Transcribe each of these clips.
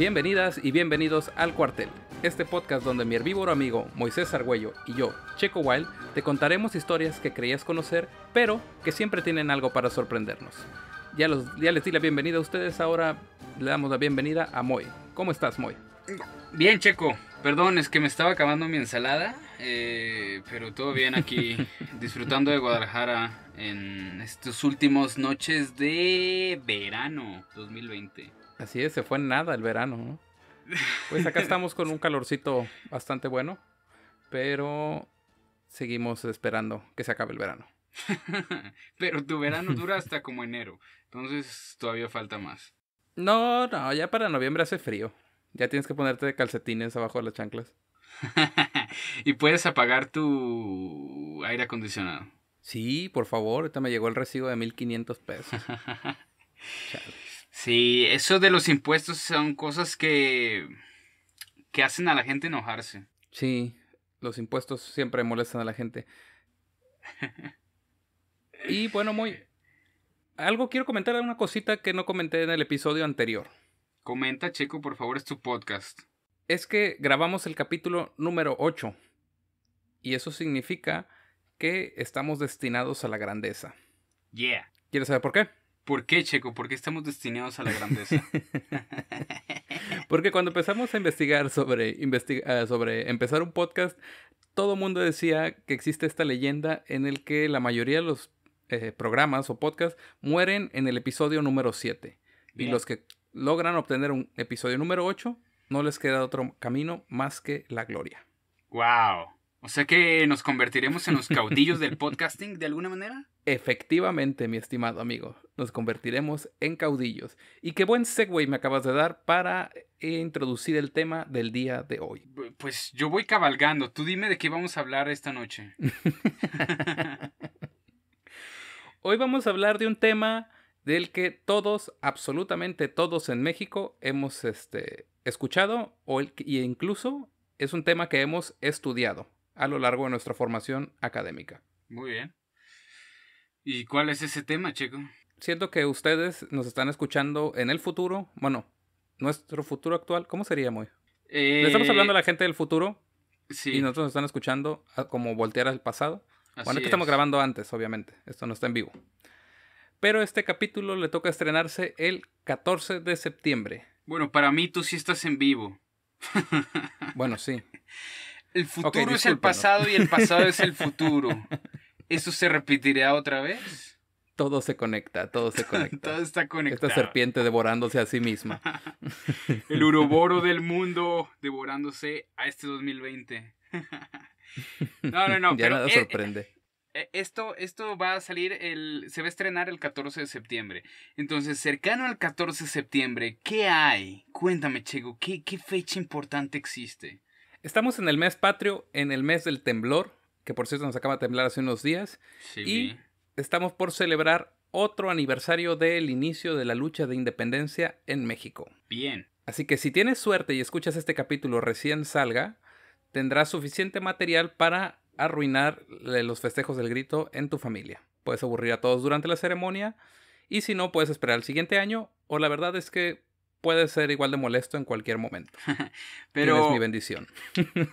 Bienvenidas y bienvenidos al Cuartel, este podcast donde mi herbívoro amigo Moisés Argüello y yo, Checo Wild, te contaremos historias que creías conocer, pero que siempre tienen algo para sorprendernos. Ya les di la bienvenida a ustedes, ahora le damos la bienvenida a Moy. ¿Cómo estás, Moy? Bien, Checo. Perdón, es que me estaba acabando mi ensalada, pero todo bien aquí, disfrutando de Guadalajara en estas últimas noches de verano 2020. Así es, se fue en nada el verano, ¿no? Pues acá estamos con un calorcito bastante bueno, pero seguimos esperando que se acabe el verano. Pero tu verano dura hasta como enero, entonces todavía falta más. No, ya para noviembre hace frío. Ya tienes que ponerte calcetines abajo de las chanclas. Y puedes apagar tu aire acondicionado. Sí, por favor, ahorita me llegó el recibo de 1,500 pesos. Chale. Sí, eso de los impuestos son cosas que hacen a la gente enojarse. Sí, los impuestos siempre molestan a la gente. Y bueno, quiero comentar una cosita que no comenté en el episodio anterior. Comenta, Checo, por favor, es tu podcast. Es que grabamos el capítulo número 8. Y eso significa que estamos destinados a la grandeza. Yeah. ¿Quieres saber por qué? ¿Por qué, Checo? ¿Por qué estamos destinados a la grandeza? Porque cuando empezamos a investigar sobre empezar un podcast, todo el mundo decía que existe esta leyenda en el que la mayoría de los programas o podcasts mueren en el episodio número 7. Bien. Y los que logran obtener un episodio número 8, no les queda otro camino más que la gloria. ¡Wow! O sea que nos convertiremos en los caudillos del podcasting de alguna manera. Efectivamente, mi estimado amigo, nos convertiremos en caudillos. Y qué buen segue me acabas de dar para introducir el tema del día de hoy. Pues yo voy cabalgando. Tú dime de qué vamos a hablar esta noche. Hoy vamos a hablar de un tema del que todos, absolutamente todos en México hemos escuchado y incluso es un tema que hemos estudiado a lo largo de nuestra formación académica. Muy bien. ¿Y cuál es ese tema, Checo? Siento que ustedes nos están escuchando en el futuro. Bueno, nuestro futuro actual, ¿cómo sería, Moy? Le estamos hablando a la gente del futuro. Sí. Y nosotros nos están escuchando como voltear al pasado. Bueno, es que estamos grabando antes, obviamente. Esto no está en vivo. Pero este capítulo le toca estrenarse el 14 de septiembre. Bueno, para mí tú sí estás en vivo. Bueno, sí. El futuro es el pasado y el pasado es el futuro. ¿Eso se repetirá otra vez? Todo se conecta. Todo está conectado. Esta serpiente devorándose a sí misma. El uroboro del mundo devorándose a este 2020. No. Ya nada sorprende. Esto va a salir, se va a estrenar el 14 de septiembre. Entonces, cercano al 14 de septiembre, ¿qué hay? Cuéntame, Checo, ¿qué fecha importante existe? Estamos en el mes patrio, en el mes del temblor, que por cierto nos acaba de temblar hace unos días. Sí, y estamos por celebrar otro aniversario del inicio de la lucha de independencia en México. Bien. Así que si tienes suerte y escuchas este capítulo recién salga, tendrás suficiente material para arruinar los festejos del grito en tu familia. Puedes aburrir a todos durante la ceremonia y si no, puedes esperar el siguiente año, o la verdad es que puede ser igual de molesto en cualquier momento. Pero tienes mi bendición.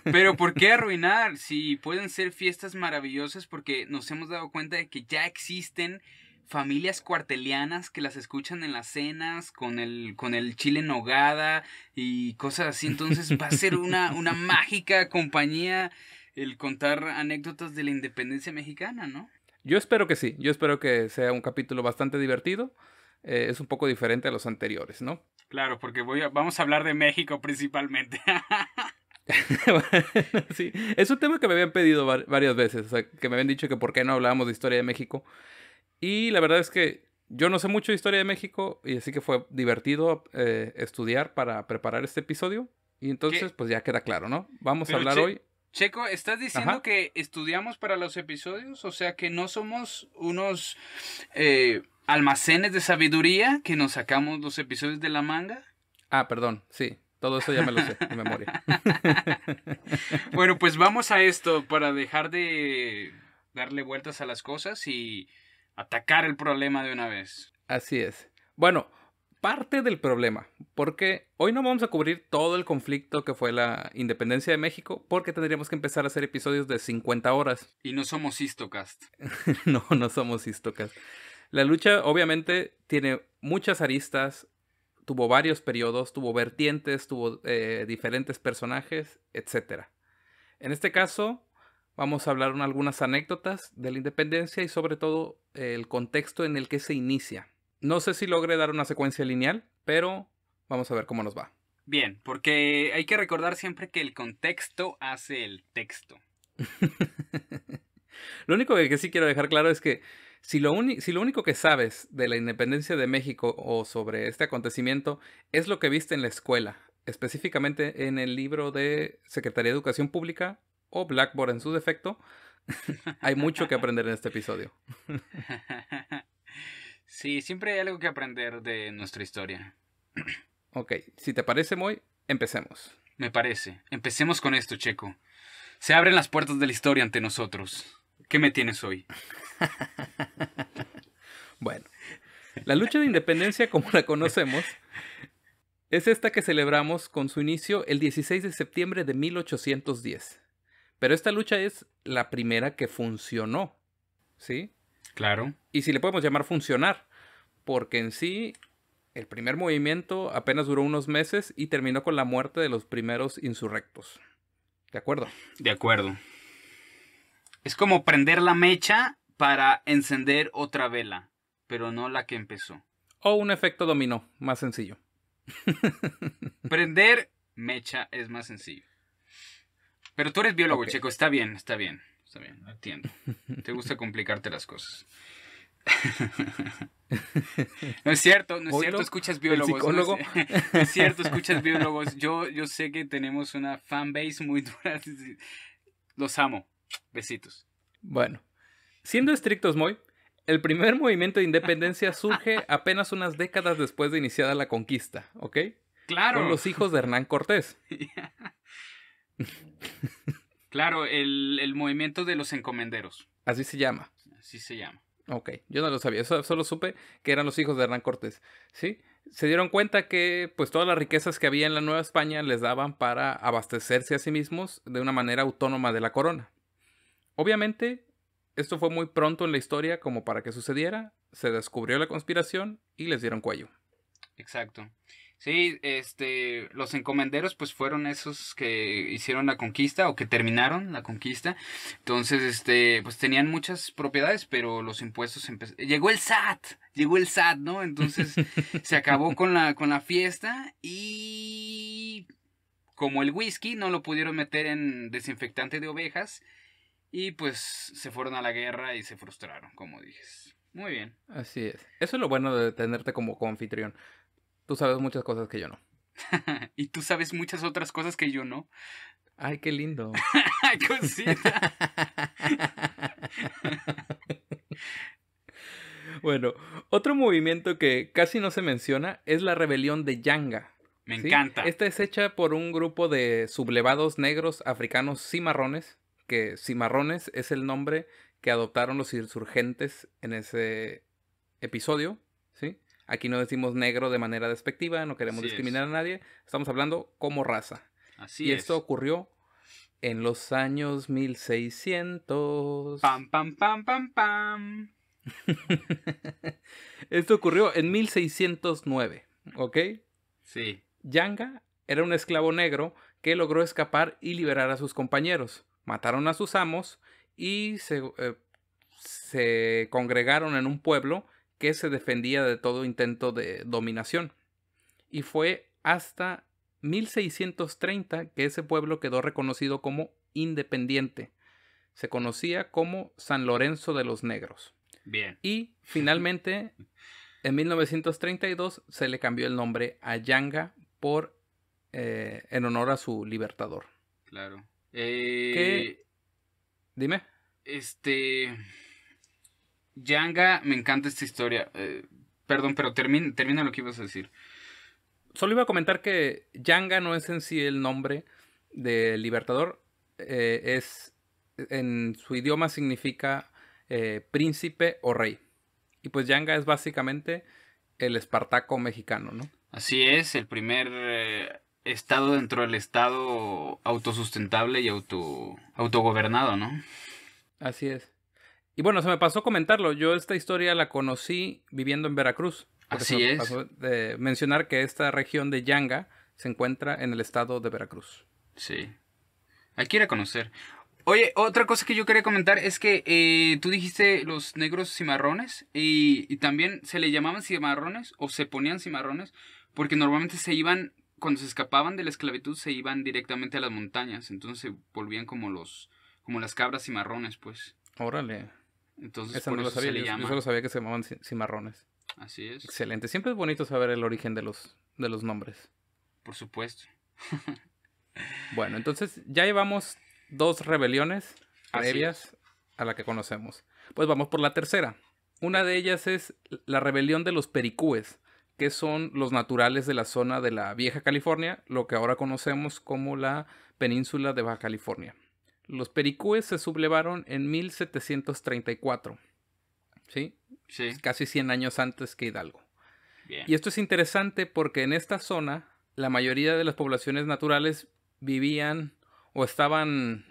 Pero ¿por qué arruinar? Si pueden ser fiestas maravillosas, porque nos hemos dado cuenta de que ya existen familias cuartelianas que las escuchan en las cenas con el chile en nogada y cosas así. Entonces va a ser una mágica compañía el contar anécdotas de la independencia mexicana, ¿no? Yo espero que sí. Yo espero que sea un capítulo bastante divertido. Es un poco diferente a los anteriores, ¿no? Claro, porque vamos a hablar de México principalmente. Sí, es un tema que me habían pedido varias veces, o sea, que me habían dicho que por qué no hablábamos de historia de México. Y la verdad es que yo no sé mucho de historia de México, y así que fue divertido estudiar para preparar este episodio. Y entonces, pues ya queda claro, ¿no? Vamos a hablar hoy. Checo, ¿estás diciendo que estudiamos para los episodios? O sea, que no somos unos almacenes de sabiduría que nos sacamos los episodios de la manga. Ah, perdón, sí. Todo eso ya me lo sé de memoria. Bueno, pues vamos a esto para dejar de darle vueltas a las cosas y atacar el problema de una vez. Así es. Bueno, parte del problema, porque hoy no vamos a cubrir todo el conflicto que fue la independencia de México, porque tendríamos que empezar a hacer episodios de 50 horas. Y no somos Histocast. No, no somos Histocast. La lucha obviamente tiene muchas aristas, tuvo varios periodos, tuvo vertientes, tuvo diferentes personajes, etc. En este caso, vamos a hablar algunas anécdotas de la independencia y sobre todo el contexto en el que se inicia. No sé si logré dar una secuencia lineal, pero vamos a ver cómo nos va. Bien, porque hay que recordar siempre que el contexto hace el texto. Lo único que sí quiero dejar claro es que si lo único que sabes de la independencia de México o sobre este acontecimiento es lo que viste en la escuela, específicamente en el libro de Secretaría de Educación Pública o Blackboard en su defecto, hay mucho que aprender en este episodio. Sí, siempre hay algo que aprender de nuestra historia. Ok, si te parece, Moy, empecemos. Me parece. Empecemos con esto, Checo. Se abren las puertas de la historia ante nosotros. ¿Qué me tienes hoy? Bueno, la lucha de independencia como la conocemos es esta que celebramos con su inicio el 16 de septiembre de 1810. Pero esta lucha es la primera que funcionó, ¿sí? Claro. Y si le podemos llamar funcionar, porque en sí el primer movimiento apenas duró unos meses y terminó con la muerte de los primeros insurrectos. ¿De acuerdo? De acuerdo. Es como prender la mecha para encender otra vela, pero no la que empezó. O un efecto dominó, más sencillo. Prender mecha es más sencillo. Pero tú eres biólogo, Ok. Checo. Está bien, entiendo. Te gusta complicarte las cosas. No es cierto, Oílo, escuchas biólogos. el psicólogo. No es cierto, escuchas biólogos. Yo sé que tenemos una fanbase muy dura. Los amo. Besitos. Bueno, siendo estrictos, Moy, el primer movimiento de independencia surge apenas unas décadas después de iniciada la conquista, ¿ok? Claro. Con los hijos de Hernán Cortés. Claro, el movimiento de los encomenderos. Así se llama. Así se llama. Ok, yo no lo sabía, solo supe que eran los hijos de Hernán Cortés, ¿sí? Se dieron cuenta que pues todas las riquezas que había en la Nueva España les daban para abastecerse a sí mismos de una manera autónoma de la corona. Obviamente, esto fue muy pronto en la historia como para que sucediera, se descubrió la conspiración y les dieron cuello. Exacto. Sí, los encomenderos pues fueron esos que hicieron la conquista o que terminaron la conquista. Entonces, pues tenían muchas propiedades, pero los impuestos llegó el SAT, ¿no? Entonces se acabó con la fiesta y como el whisky no lo pudieron meter en desinfectante de ovejas y pues se fueron a la guerra y se frustraron, como dices. Muy bien. Así es. Eso es lo bueno de tenerte como anfitrión. Tú sabes muchas cosas que yo no. Y tú sabes muchas otras cosas que yo no. Ay, qué lindo. Cosita. Bueno, otro movimiento que casi no se menciona es la rebelión de Yanga. Me ¿sí? encanta. Esta es hecha por un grupo de sublevados negros africanos cimarrones, que cimarrones es el nombre que adoptaron los insurgentes en ese episodio, ¿sí? Aquí no decimos negro de manera despectiva, no queremos discriminar a nadie, estamos hablando como raza. Así es. Esto ocurrió en los años 1600. Pam, pam, pam, pam, pam. Esto ocurrió en 1609, ¿ok? Sí. Yanga era un esclavo negro que logró escapar y liberar a sus compañeros. Mataron a sus amos y se congregaron en un pueblo que se defendía de todo intento de dominación. Y fue hasta 1630 que ese pueblo quedó reconocido como independiente. Se conocía como San Lorenzo de los Negros. Bien. Y finalmente, en 1932 se le cambió el nombre a Yanga en honor a su libertador. Claro. Dime. Yanga, me encanta esta historia. Perdón, pero termina lo que ibas a decir. Solo iba a comentar que Yanga no es en sí el nombre del libertador. En su idioma significa príncipe o rey. Y pues Yanga es básicamente el Espartaco mexicano, ¿no? Así es, el primer estado dentro del estado autosustentable y autogobernado, ¿no? Así es. Y bueno, se me pasó comentarlo. Yo esta historia la conocí viviendo en Veracruz. Porque se Así me es. pasó de mencionar que esta región de Yanga se encuentra en el estado de Veracruz. Sí. Hay que ir a conocer. Oye, otra cosa que yo quería comentar es que tú dijiste los negros cimarrones y también se le llamaban cimarrones o se ponían cimarrones porque normalmente se iban, cuando se escapaban de la esclavitud, se iban directamente a las montañas. Entonces se volvían como las cabras cimarrones, pues. Órale. Entonces Esa por no lo eso se sabía. le Yo llama. solo sabía que se llamaban cimarrones. Así es, Excelente. Siempre es bonito saber el origen de los nombres. por supuesto. Bueno, entonces ya llevamos 2 rebeliones Así previas a la que conocemos. Pues vamos por la tercera. Una de ellas es la rebelión de los pericúes, que son los naturales de la zona de la Vieja California, lo que ahora conocemos como la península de Baja California. Los pericúes se sublevaron en 1734, ¿sí? Sí, Casi 100 años antes que Hidalgo. bien. Y esto es interesante porque en esta zona la mayoría de las poblaciones naturales vivían o estaban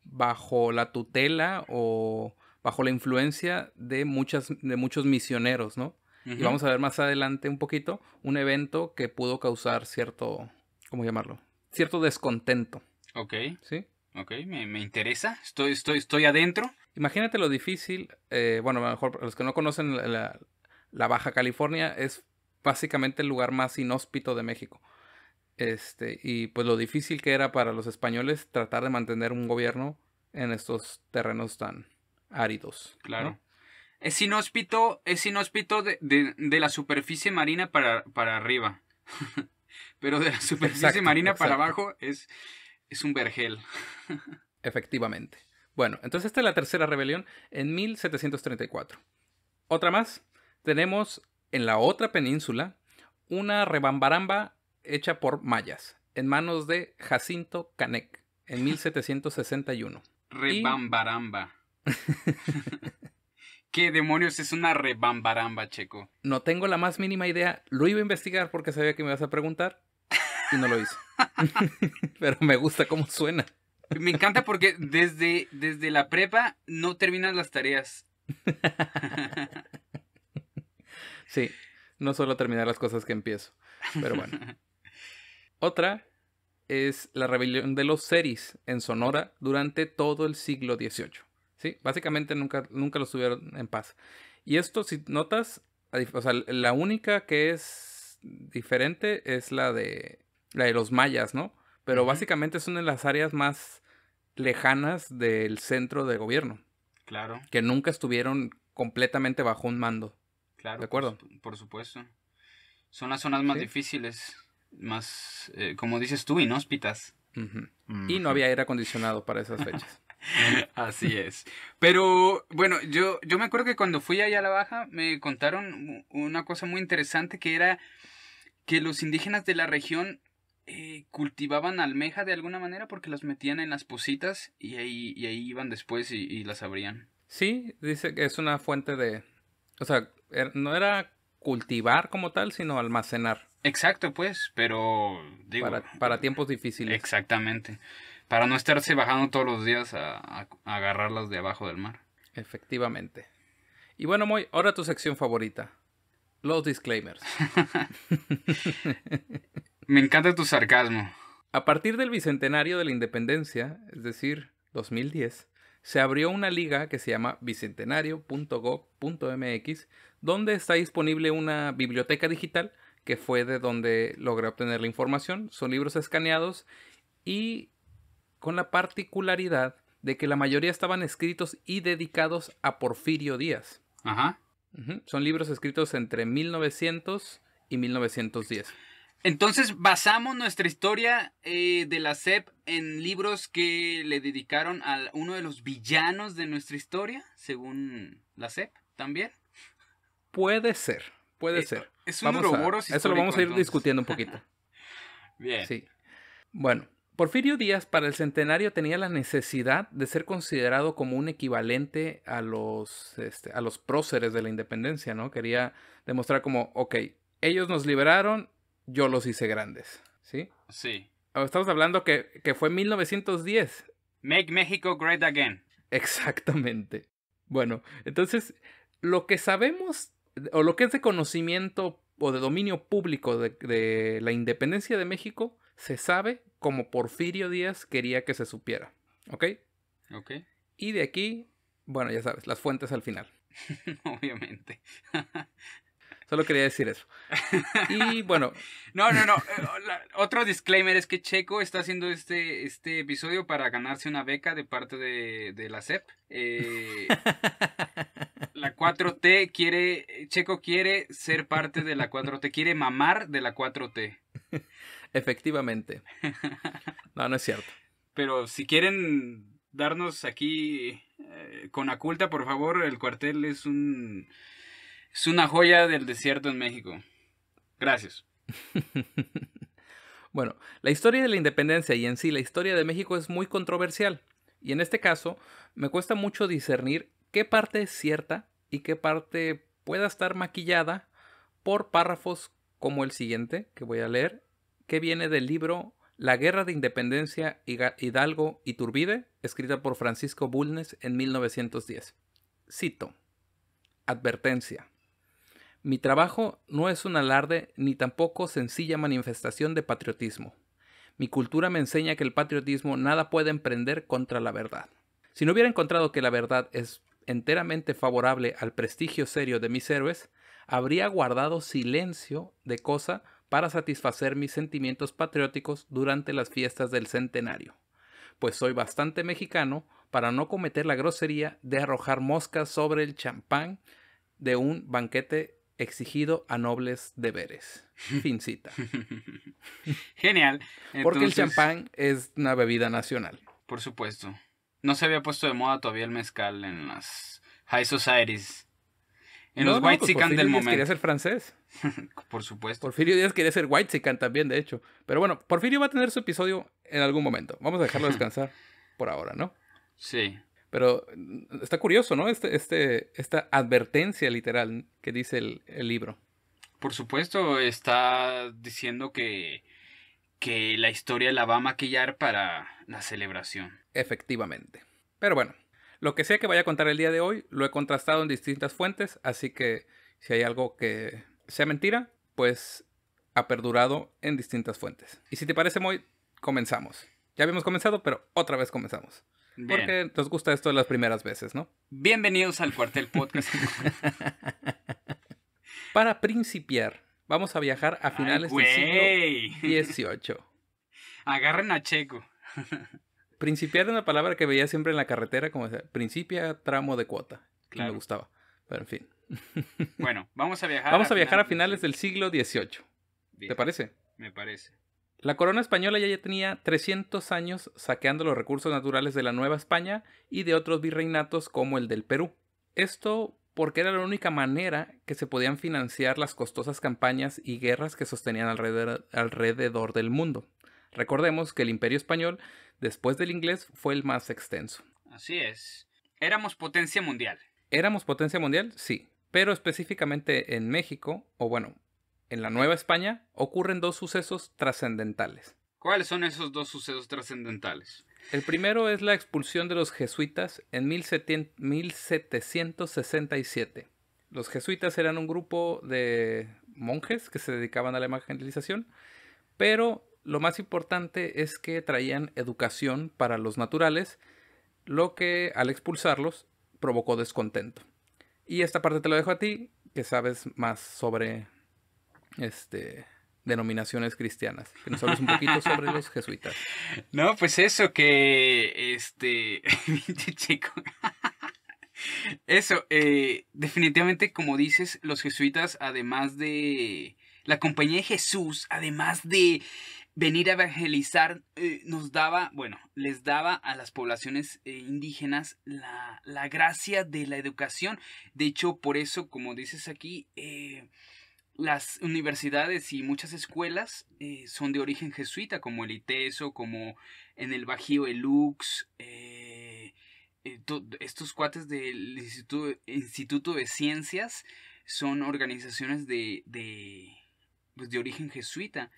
bajo la tutela o bajo la influencia de muchos misioneros, ¿no? Y vamos a ver más adelante un poquito un evento que pudo causar cierto, ¿cómo llamarlo? Cierto descontento, Ok, ¿sí? ok, me interesa. Estoy adentro. Imagínate lo difícil, bueno, a lo mejor para los que no conocen la Baja California es básicamente el lugar más inhóspito de México. Y pues lo difícil que era para los españoles tratar de mantener un gobierno en estos terrenos tan áridos, Claro. ¿no? Es inhóspito de la superficie marina para arriba. Pero de la superficie Exacto, marina para exacto. abajo es un vergel. Efectivamente. Bueno, entonces esta es la tercera rebelión en 1734. Otra más, tenemos en la otra península una rebambaramba hecha por mayas en manos de Jacinto Canec en 1761. Rebambaramba. ¿Qué demonios es una rebambaramba, Checo? No tengo la más mínima idea. Lo iba a investigar porque sabía que me ibas a preguntar y no lo hice. Pero me gusta cómo suena. Me encanta porque desde la prepa no terminas las tareas. Sí, no solo terminar las cosas que empiezo. Pero bueno. Otra es la rebelión de los seris en Sonora durante todo el siglo XVIII. ¿Sí? Básicamente nunca los tuvieron en paz. Y esto, si notas, o sea, la única que es diferente es la de los mayas, ¿no? Pero básicamente son en las áreas más lejanas del centro de gobierno, Claro, que nunca estuvieron completamente bajo un mando. claro. ¿De acuerdo? Por supuesto. Son las zonas más Sí. difíciles, más, como dices tú, inhóspitas. Ujú. Y no había aire acondicionado para esas fechas. Así es. Pero bueno, yo me acuerdo que cuando fui allá a la Baja me contaron una cosa muy interesante que era que los indígenas de la región cultivaban almeja de alguna manera porque las metían en las pocitas y ahí iban después y las abrían. Sí, dice que es una fuente de... O sea, no era cultivar como tal, sino almacenar Exacto, pues, pero digo... para tiempos difíciles. Exactamente. Para no estarse bajando todos los días a agarrarlas de abajo del mar. Efectivamente. Y bueno, Moy, ahora tu sección favorita. Los disclaimers. Me encanta tu sarcasmo. A partir del bicentenario de la independencia, es decir, 2010, se abrió una liga que se llama bicentenario.gov.mx, donde está disponible una biblioteca digital que fue de donde logré obtener la información. Son libros escaneados y con la particularidad de que la mayoría estaban escritos y dedicados a Porfirio Díaz. Ajá. Son libros escritos entre 1900 y 1910. Entonces basamos nuestra historia de la SEP en libros que le dedicaron a uno de los villanos de nuestra historia, según la SEP también. Puede ser. Es un Ouroboros histórico. Eso lo vamos a ir entonces. discutiendo un poquito. Bien. Sí. Bueno, Porfirio Díaz para el centenario tenía la necesidad de ser considerado como un equivalente a a los próceres de la independencia, ¿no? Quería demostrar como, ok, ellos nos liberaron, yo los hice grandes, ¿sí? Sí. Estamos hablando que fue 1910. Make Mexico great again. Exactamente. Bueno, entonces, lo que sabemos, o lo que es de conocimiento o de dominio público de la independencia de México, se sabe como Porfirio Díaz quería que se supiera. ¿Ok? Ok. Y de aquí, bueno, ya sabes, las fuentes al final. Obviamente. Solo quería decir eso. Y bueno. No. Otro disclaimer es que Checo está haciendo este episodio para ganarse una beca de parte de la SEP. La 4T Checo quiere ser parte de la 4T, quiere mamar de la 4T. Efectivamente. No es cierto. Pero si quieren darnos aquí con Aculta, por favor, el cuartel es una joya del desierto en México. Gracias. Bueno, la historia de la independencia y en sí la historia de México es muy controversial. Y en este caso, me cuesta mucho discernir qué parte es cierta y qué parte pueda estar maquillada por párrafos como el siguiente, que voy a leer, que viene del libro La Guerra de Independencia Hidalgo Iturbide, escrita por Francisco Bulnes en 1910. Cito. Advertencia. Mi trabajo no es un alarde ni tampoco sencilla manifestación de patriotismo. Mi cultura me enseña que el patriotismo nada puede emprender contra la verdad. Si no hubiera encontrado que la verdad es enteramente favorable al prestigio serio de mis héroes, habría guardado silencio de cosa para satisfacer mis sentimientos patrióticos durante las fiestas del centenario, pues soy bastante mexicano para no cometer la grosería de arrojar moscas sobre el champán de un banquete exigido a nobles deberes. Fin cita. Genial. Porque el champán es una bebida nacional. Por supuesto. No se había puesto de moda todavía el mezcal en las high societies. En los whitezican del momento. Quería ser francés. Por supuesto. Porfirio Díaz quería ser whitezican también, de hecho. Pero bueno, Porfirio va a tener su episodio en algún momento. Vamos a dejarlo descansar por ahora, ¿no? Sí. Pero está curioso, ¿no? Esta advertencia literal que dice el libro. Por supuesto, está diciendo que la historia la va a maquillar para la celebración. Efectivamente. Pero bueno, lo que sea que vaya a contar el día de hoy, lo he contrastado en distintas fuentes, así que si hay algo que sea mentira, pues ha perdurado en distintas fuentes. Y si te parece, Moy, comenzamos. Ya habíamos comenzado, pero otra vez comenzamos. Bien. Porque nos gusta esto de las primeras veces, ¿no? Bienvenidos al Cuartel Podcast. Para principiar, vamos a viajar a finales del siglo XVIII. Agarren a Checo. Principiar es una palabra que veía siempre en la carretera, como decía, principia tramo de cuota. Claro. Me gustaba, pero en fin. Bueno, vamos a viajar. Vamos a viajar a finales del siglo XVIII. Bien. ¿Te parece? Me parece. La corona española ya tenía 300 años saqueando los recursos naturales de la Nueva España y de otros virreinatos como el del Perú. Esto porque era la única manera que se podían financiar las costosas campañas y guerras que sostenían alrededor del mundo. Recordemos que el Imperio Español, después del inglés, fue el más extenso. Así es. Éramos potencia mundial. ¿Éramos potencia mundial? Sí. Pero específicamente en México, o bueno, en la Nueva España, ocurren dos sucesos trascendentales. ¿Cuáles son esos dos sucesos trascendentales? El primero es la expulsión de los jesuitas en 1767. Los jesuitas eran un grupo de monjes que se dedicaban a la evangelización, pero lo más importante es que traían educación para los naturales, lo que al expulsarlos provocó descontento. Y esta parte te lo dejo a ti, que sabes más sobre denominaciones cristianas. Que nos hables un poquito sobre los jesuitas. No, pues eso, que chico. Eso, definitivamente, como dices, los jesuitas, además de la Compañía de Jesús, además de venir a evangelizar, les daba a las poblaciones indígenas la gracia de la educación. De hecho, por eso, como dices aquí, las universidades y muchas escuelas son de origen jesuita, como el ITESO, como en el Bajío el UX, estos cuates del Instituto de Ciencias son organizaciones pues de origen jesuita,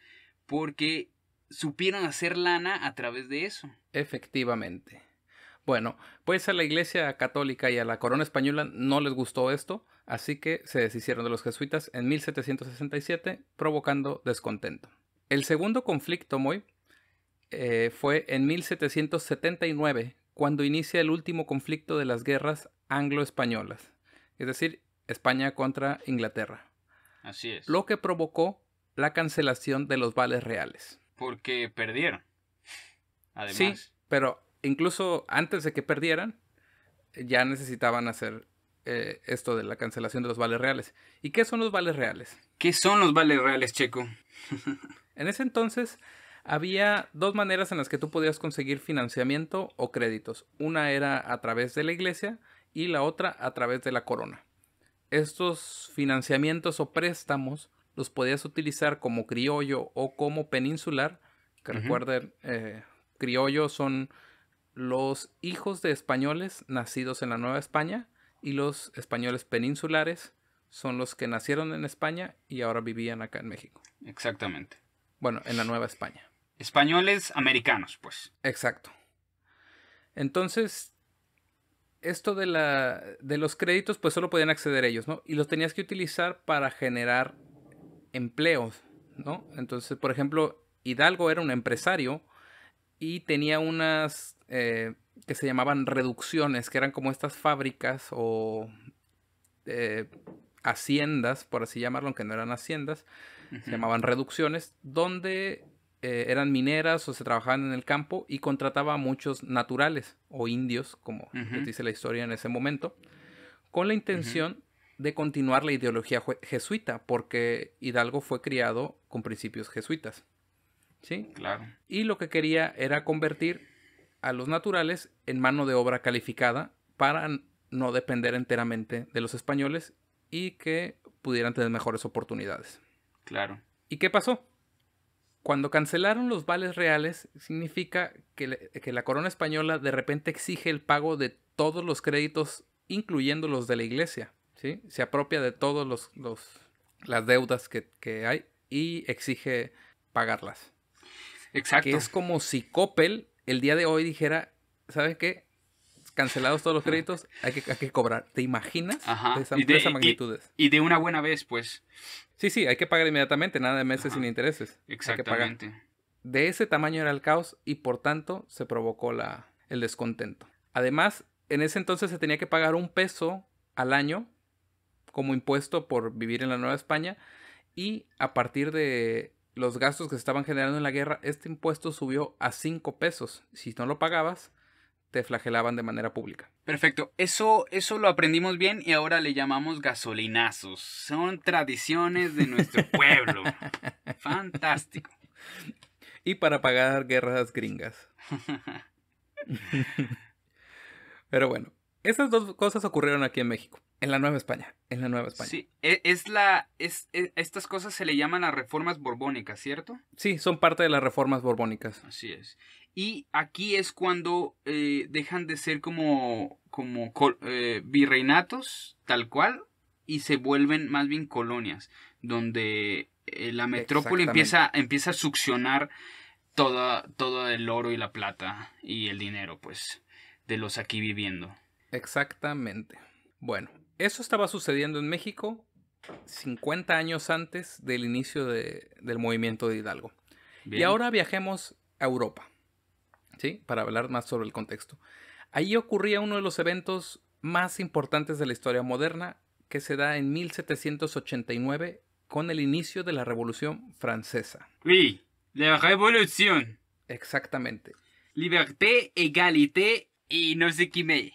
porque supieron hacer lana a través de eso. Efectivamente. Bueno, pues a la Iglesia Católica y a la Corona Española no les gustó esto, así que se deshicieron de los jesuitas en 1767, provocando descontento. El segundo conflicto, Moy, fue en 1779, cuando inicia el último conflicto de las guerras anglo-españolas, es decir, España contra Inglaterra. Así es. Lo que provocó la cancelación de los vales reales. Porque perdieron. Además. Sí, pero incluso antes de que perdieran, ya necesitaban hacer esto de la cancelación de los vales reales. ¿Y qué son los vales reales? ¿Qué son los vales reales, Checo? En ese entonces había dos maneras en las que tú podías conseguir financiamiento o créditos. Una era a través de la iglesia y la otra a través de la corona. Estos financiamientos o préstamos los podías utilizar como criollo o como peninsular, que recuerden, criollo son los hijos de españoles nacidos en la Nueva España, y los españoles peninsulares son los que nacieron en España y ahora vivían acá en México. Exactamente. Bueno, en la Nueva España. Españoles americanos, pues. Exacto. Entonces, esto de los créditos, pues solo podían acceder ellos, ¿no? Y los tenías que utilizar para generar empleos, ¿no? Entonces, por ejemplo, Hidalgo era un empresario y tenía unas que se llamaban reducciones, que eran como estas fábricas o haciendas, por así llamarlo, aunque no eran haciendas, se llamaban reducciones, donde eran mineras o se trabajaban en el campo y contrataba a muchos naturales o indios, como les dice la historia en ese momento, con la intención de continuar la ideología jesuita, porque Hidalgo fue criado con principios jesuitas. ¿Sí? Claro. Y lo que quería era convertir a los naturales en mano de obra calificada para no depender enteramente de los españoles y que pudieran tener mejores oportunidades. Claro. ¿Y qué pasó? Cuando cancelaron los vales reales, significa que la corona española de repente exige el pago de todos los créditos, incluyendo los de la iglesia, ¿sí? Se apropia de todas las deudas que hay y exige pagarlas. Exacto. Que es como si Coppel el día de hoy dijera, ¿sabes qué? Cancelados todos los créditos, hay que cobrar. ¿Te imaginas? Ajá. De esa magnitudes. Y de una buena vez, pues. Sí, hay que pagar inmediatamente, nada de meses sin intereses. Exactamente. Hay que pagar. De ese tamaño era el caos y por tanto se provocó el descontento. Además, en ese entonces se tenía que pagar $1 al año como impuesto por vivir en la Nueva España, y a partir de los gastos que se estaban generando en la guerra, este impuesto subió a $5. Si no lo pagabas, te flagelaban de manera pública. Perfecto. Eso lo aprendimos bien y ahora le llamamos gasolinazos. Son tradiciones de nuestro pueblo. Fantástico. Y para pagar guerras gringas. Pero bueno, esas dos cosas ocurrieron aquí en México. En la Nueva España. Sí, estas cosas se le llaman las reformas borbónicas, ¿cierto? Sí, son parte de las reformas borbónicas. Así es. Y aquí es cuando dejan de ser como virreinatos, tal cual, y se vuelven más bien colonias, donde la metrópoli empieza a succionar todo el oro y la plata y el dinero, pues, de los aquí viviendo. Exactamente. Bueno, eso estaba sucediendo en México 50 años antes del inicio del movimiento de Hidalgo. Bien. Y ahora viajemos a Europa, ¿sí? Para hablar más sobre el contexto. Allí ocurría uno de los eventos más importantes de la historia moderna, que se da en 1789 con el inicio de la Revolución Francesa. Oui, la Revolución. Exactamente. Liberté, égalité y no sé qué me.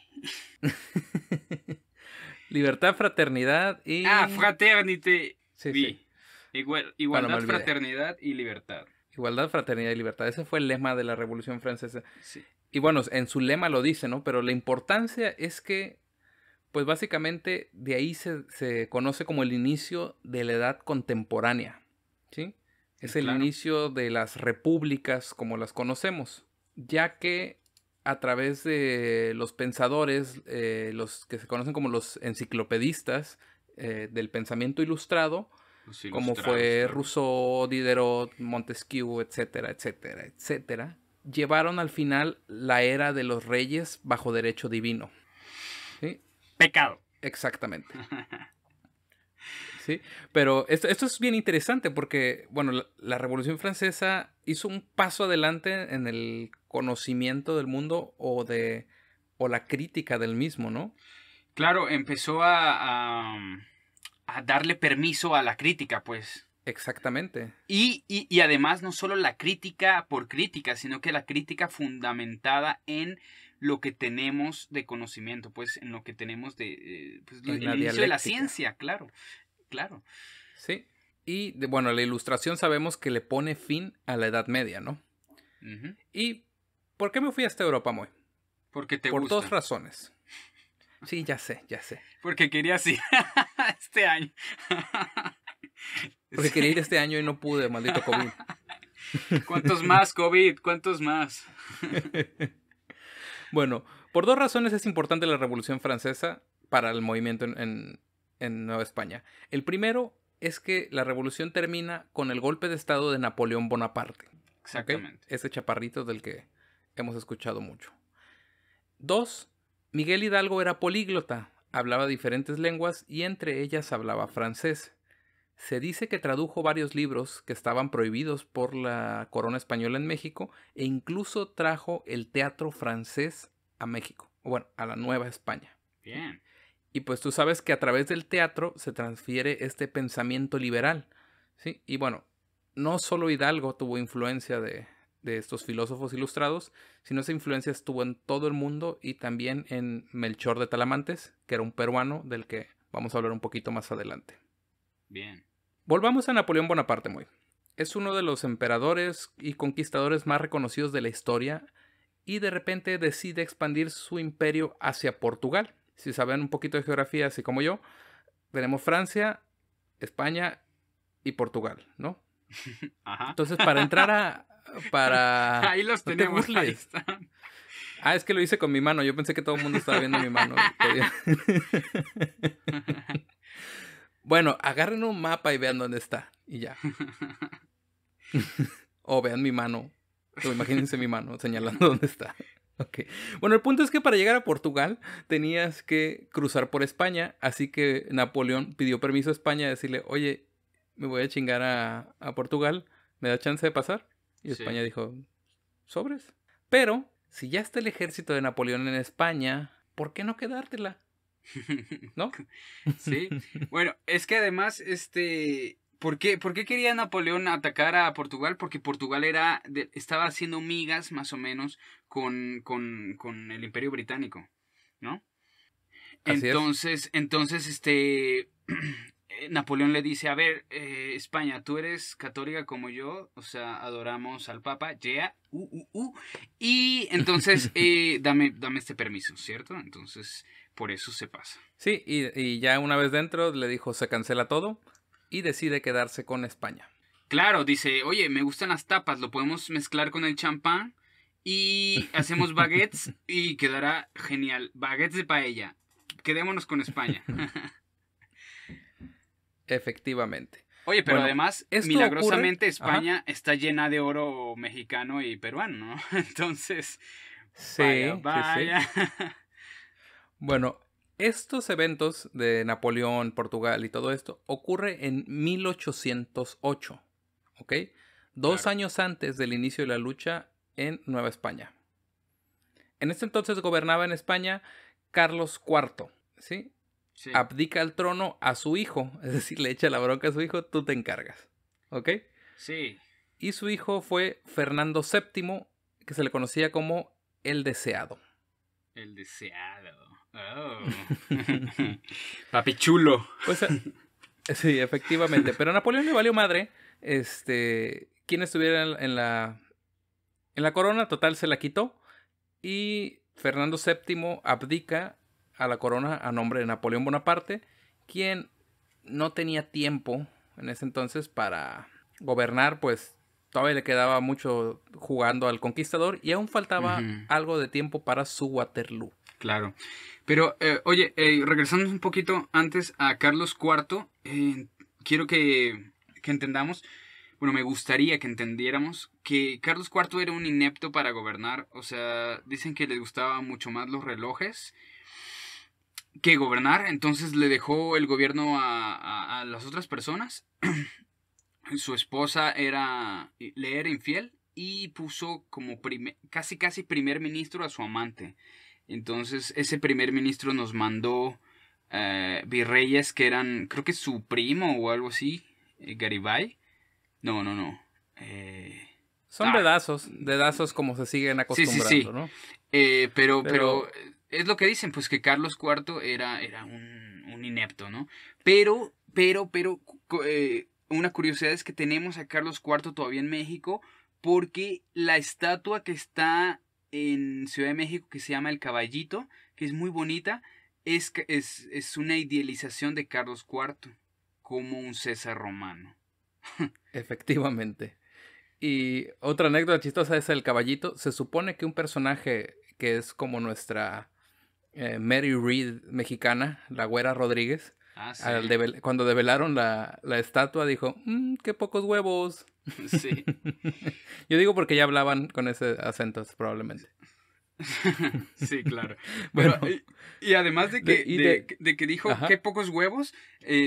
Libertad, fraternidad y... fraternité. Sí, oui. sí. Igualdad, fraternidad y libertad. Igualdad, fraternidad y libertad. Ese fue el lema de la Revolución Francesa. Sí. Y bueno, en su lema lo dice, ¿no? Pero la importancia es que Pues básicamente de ahí se conoce como el inicio de la edad contemporánea, ¿sí? Es el Claro. inicio de las repúblicas como las conocemos, ya que a través de los pensadores, los que se conocen como los enciclopedistas del pensamiento ilustrado, Los como ilustrados, fue claro. Rousseau, Diderot, Montesquieu, etcétera, etcétera, etcétera, llevaron al final la era de los reyes bajo derecho divino. ¿Sí? Pecado. Exactamente. Sí, pero esto es bien interesante porque, bueno, la Revolución Francesa hizo un paso adelante en el conocimiento del mundo o la crítica del mismo, ¿no? Claro, empezó a darle permiso a la crítica, pues. Exactamente, Y además no solo la crítica por crítica, sino que la crítica fundamentada en lo que tenemos de conocimiento, pues en lo que tenemos pues, en el la inicio de la dialéctica, ciencia, claro, claro. ¿sí? Y, bueno, la Ilustración sabemos que le pone fin a la Edad Media, ¿no? Ujú. ¿Y por qué me fui hasta Europa, Moy? Porque te Por dos gusta. razones. Sí, ya sé, ya sé. Porque querías ir este año. Porque quería ir este año y no pude, maldito COVID. ¿Cuántos más, COVID? ¿Cuántos más? Bueno, por dos razones es importante la Revolución Francesa para el movimiento en Nueva España. El primero es que la revolución termina con el golpe de estado de Napoleón Bonaparte. ¿Ok? Exactamente. Ese chaparrito del que hemos escuchado mucho. Dos, Miguel Hidalgo era políglota, hablaba diferentes lenguas y entre ellas hablaba francés. Se dice que tradujo varios libros que estaban prohibidos por la corona española en México e incluso trajo el teatro francés a México, o bueno, a la Nueva España. Bien. Y pues tú sabes que a través del teatro se transfiere este pensamiento liberal, ¿sí? Y bueno, no solo Hidalgo tuvo influencia de estos filósofos ilustrados, sino esa influencia estuvo en todo el mundo y también en Melchor de Talamantes, que era un peruano del que vamos a hablar un poquito más adelante. Bien. Volvamos a Napoleón Bonaparte, muy. Es uno de los emperadores y conquistadores más reconocidos de la historia y de repente decide expandir su imperio hacia Portugal. Si saben un poquito de geografía, así como yo, tenemos Francia, España y Portugal, ¿no? Ajá. Entonces, para entrar para... Ahí los No te tenemos, ahí burles. están. Ah, es que lo hice con mi mano. Yo pensé que todo el mundo estaba viendo mi mano. Bueno, agarren un mapa y vean dónde está. Y ya. O vean mi mano. O imagínense mi mano señalando dónde está. Okay. Bueno, el punto es que para llegar a Portugal tenías que cruzar por España, así que Napoleón pidió permiso a España de decirle, oye, me voy a chingar a Portugal, ¿me da chance de pasar? Y Sí. España dijo, sobres. Pero, si ya está el ejército de Napoleón en España, ¿por qué no quedártela? ¿No? Sí. Bueno, es que además, por qué quería Napoleón atacar a Portugal? Porque Portugal estaba haciendo migas, más o menos, con el Imperio Británico, ¿no? Así es. Entonces, Napoleón le dice, a ver, España, tú eres católica como yo, o sea, adoramos al Papa, yeah, y entonces, dame este permiso, ¿cierto? Entonces, por eso se pasa. Sí, y ya una vez dentro le dijo, se cancela todo y decide quedarse con España. Claro, dice, oye, me gustan las tapas, lo podemos mezclar con el champán y hacemos baguettes y quedará genial. Baguettes de paella. Quedémonos con España. Efectivamente. Oye, pero Bueno, además, esto ocurre... milagrosamente Ajá. España está llena de oro mexicano y peruano, ¿no? Entonces, vaya, Sí, sí, sí. vaya. Bueno, estos eventos de Napoleón, Portugal y todo esto ocurre en 1808, ¿ok? Dos Claro, años antes del inicio de la lucha en Nueva España. En este entonces gobernaba en España Carlos IV, ¿sí? sí, Abdica el trono a su hijo, es decir, le echa la bronca a su hijo, tú te encargas, ¿ok? sí, Y su hijo fue Fernando VII, que se le conocía como el Deseado. el deseado. Oh. Papi chulo. Pues sí, efectivamente. Pero a Napoleón le valió madre. Quien estuviera en la corona, total se la quitó. Y Fernando VII abdica a la corona a nombre de Napoleón Bonaparte, quien no tenía tiempo en ese entonces para gobernar, pues todavía le quedaba mucho jugando al conquistador y aún faltaba Ujú. algo de tiempo para su Waterloo. Claro. Pero, oye, regresando un poquito antes a Carlos IV, quiero que entendamos, bueno, me gustaría que entendiéramos que Carlos IV era un inepto para gobernar. O sea, dicen que le gustaban mucho más los relojes que gobernar, entonces le dejó el gobierno a las otras personas. Su esposa le era infiel y puso como casi primer ministro a su amante. Entonces ese primer ministro nos mandó virreyes que eran, creo que su primo o algo así, Garibay. No, no, no. Son dedazos como se siguen Sí, sí, acostumbrando, sí. ¿no? Pero Pero es lo que dicen, pues que Carlos IV era un inepto, ¿no? Una curiosidad es que tenemos a Carlos IV todavía en México porque la estatua que está en Ciudad de México, que se llama El Caballito, que es muy bonita, es una idealización de Carlos IV como un César romano. efectivamente. Y otra anécdota chistosa es el caballito. Se supone que un personaje que es como nuestra Mary Read mexicana, la Güera Rodríguez, Ah, sí. cuando develaron la estatua dijo, qué pocos huevos. Sí. Yo digo porque ya hablaban con ese acento probablemente. Sí, claro. Pero, Bueno, y además de que dijo ajá. qué pocos huevos,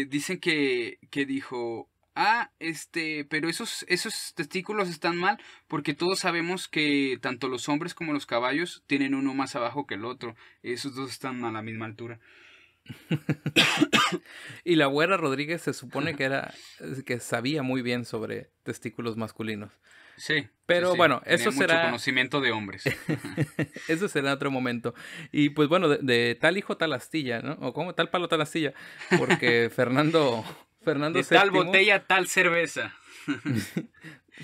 dicen que dijo, pero esos testículos están mal porque todos sabemos que tanto los hombres como los caballos tienen uno más abajo que el otro. Esos dos están a la misma altura. Y la Güera Rodríguez se supone que sabía muy bien sobre testículos masculinos. Sí, sí, Pero sí. bueno, Tenía mucho conocimiento de hombres. eso será en otro momento. Y pues bueno, de tal hijo tal astilla, ¿no? O como tal palo tal astilla, porque Fernando De tal VII, botella, tal cerveza.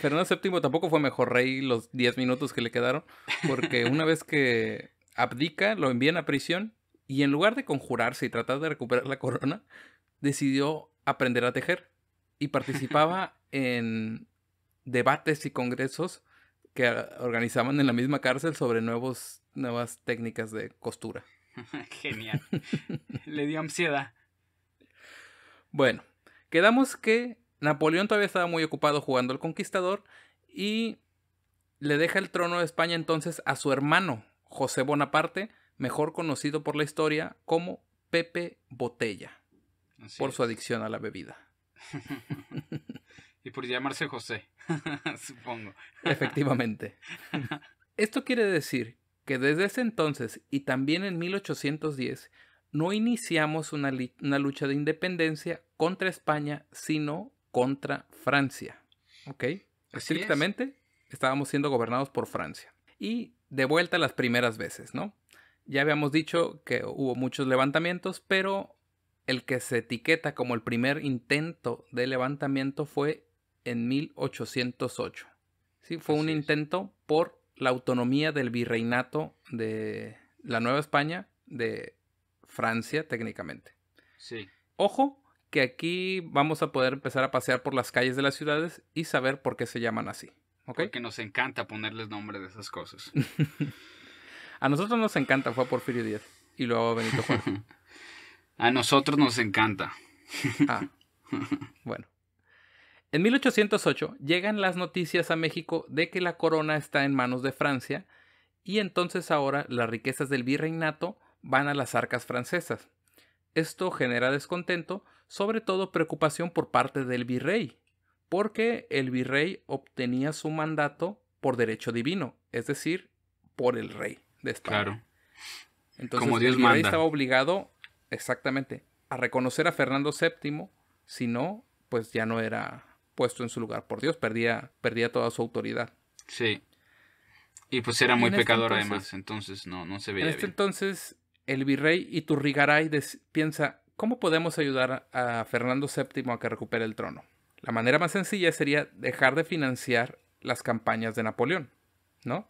Fernando VII tampoco fue mejor rey los 10 minutos que le quedaron, porque una vez que abdica, lo envían a prisión y en lugar de conjurarse y tratar de recuperar la corona, decidió aprender a tejer y participaba en debates y congresos que organizaban en la misma cárcel sobre nuevas técnicas de costura. Genial. Le dio ansiedad. Bueno, quedamos que Napoleón todavía estaba muy ocupado jugando al conquistador y le deja el trono de España entonces a su hermano José Bonaparte, mejor conocido por la historia como Pepe Botella, Así por su es. adicción a la bebida. Y por llamarse José, supongo. Efectivamente. Esto quiere decir que desde ese entonces y también en 1810 no iniciamos una lucha de independencia contra España, sino contra Francia. ¿Ok? Así es. Estrictamente estábamos siendo gobernados por Francia. Y de vuelta las primeras veces, ¿no? Ya habíamos dicho que hubo muchos levantamientos, pero el que se etiqueta como el primer intento de levantamiento fue en 1808. Sí, fue un Así es. intento por la autonomía del virreinato de la Nueva España de Francia, técnicamente. Sí. Ojo, que aquí vamos a poder empezar a pasear por las calles de las ciudades y saber por qué se llaman así. ¿Ok? Porque nos encanta ponerles nombre de esas cosas. A nosotros nos encanta, fue a Porfirio Díaz y luego a Benito Juárez. A nosotros nos encanta. Ah, bueno. En 1808 llegan las noticias a México de que la corona está en manos de Francia y entonces ahora las riquezas del virreinato van a las arcas francesas. Esto genera descontento, sobre todo preocupación por parte del virrey, porque el virrey obtenía su mandato por derecho divino, es decir, por el rey de España. Claro. Entonces Como el Dios virrey manda. estaba obligado, exactamente, a reconocer a Fernando VII, si no, pues ya no era puesto en su lugar por Dios, perdía toda su autoridad. Sí. Y pues era Y muy en este pecador entonces, además, entonces no se veía bien. entonces, el virrey Iturrigaray piensa, ¿cómo podemos ayudar a Fernando VII a que recupere el trono? La manera más sencilla sería dejar de financiar las campañas de Napoleón, ¿no?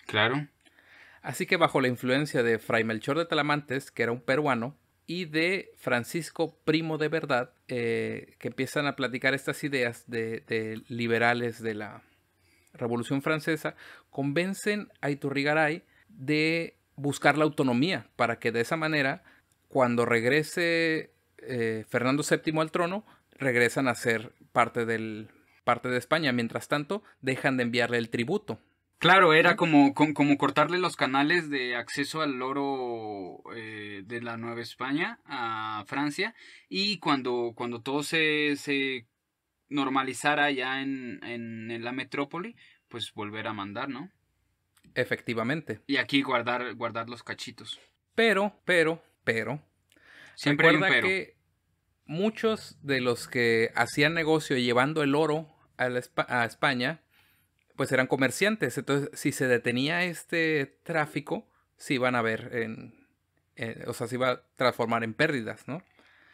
Claro. Así que bajo la influencia de Fray Melchor de Talamantes, que era un peruano, y de Francisco Primo de Verdad, que empiezan a platicar estas ideas de liberales de la Revolución Francesa, convencen a Iturrigaray de buscar la autonomía para que de esa manera, cuando regrese Fernando VII al trono, regresan a ser parte de España. Mientras tanto, dejan de enviarle el tributo. Claro, era como cortarle los canales de acceso al oro de la Nueva España a Francia, y cuando todo se normalizara ya en la metrópoli, pues volver a mandar, ¿no? Efectivamente. Y aquí guardar los cachitos. Pero, Siempre hay un recuerda pero. que muchos de los que hacían negocio llevando el oro a España, pues eran comerciantes. Entonces, si se detenía este tráfico, se iban a ver o sea, se iba a transformar en pérdidas, ¿no?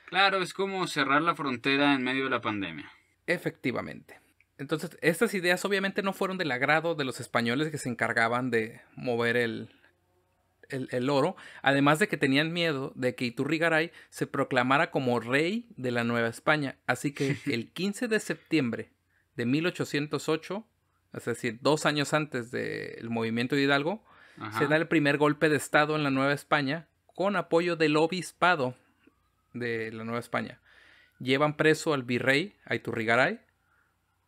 Claro, es como cerrar la frontera en medio de la pandemia. Efectivamente. Entonces, estas ideas obviamente no fueron del agrado de los españoles que se encargaban de mover el oro, además de que tenían miedo de que Iturrigaray se proclamara como rey de la Nueva España. Así que el 15 de septiembre de 1808, es decir, 2 años antes del movimiento de Hidalgo, se da el primer golpe de estado en la Nueva España con apoyo del obispado de la Nueva España. Llevan preso al virrey, a Iturrigaray,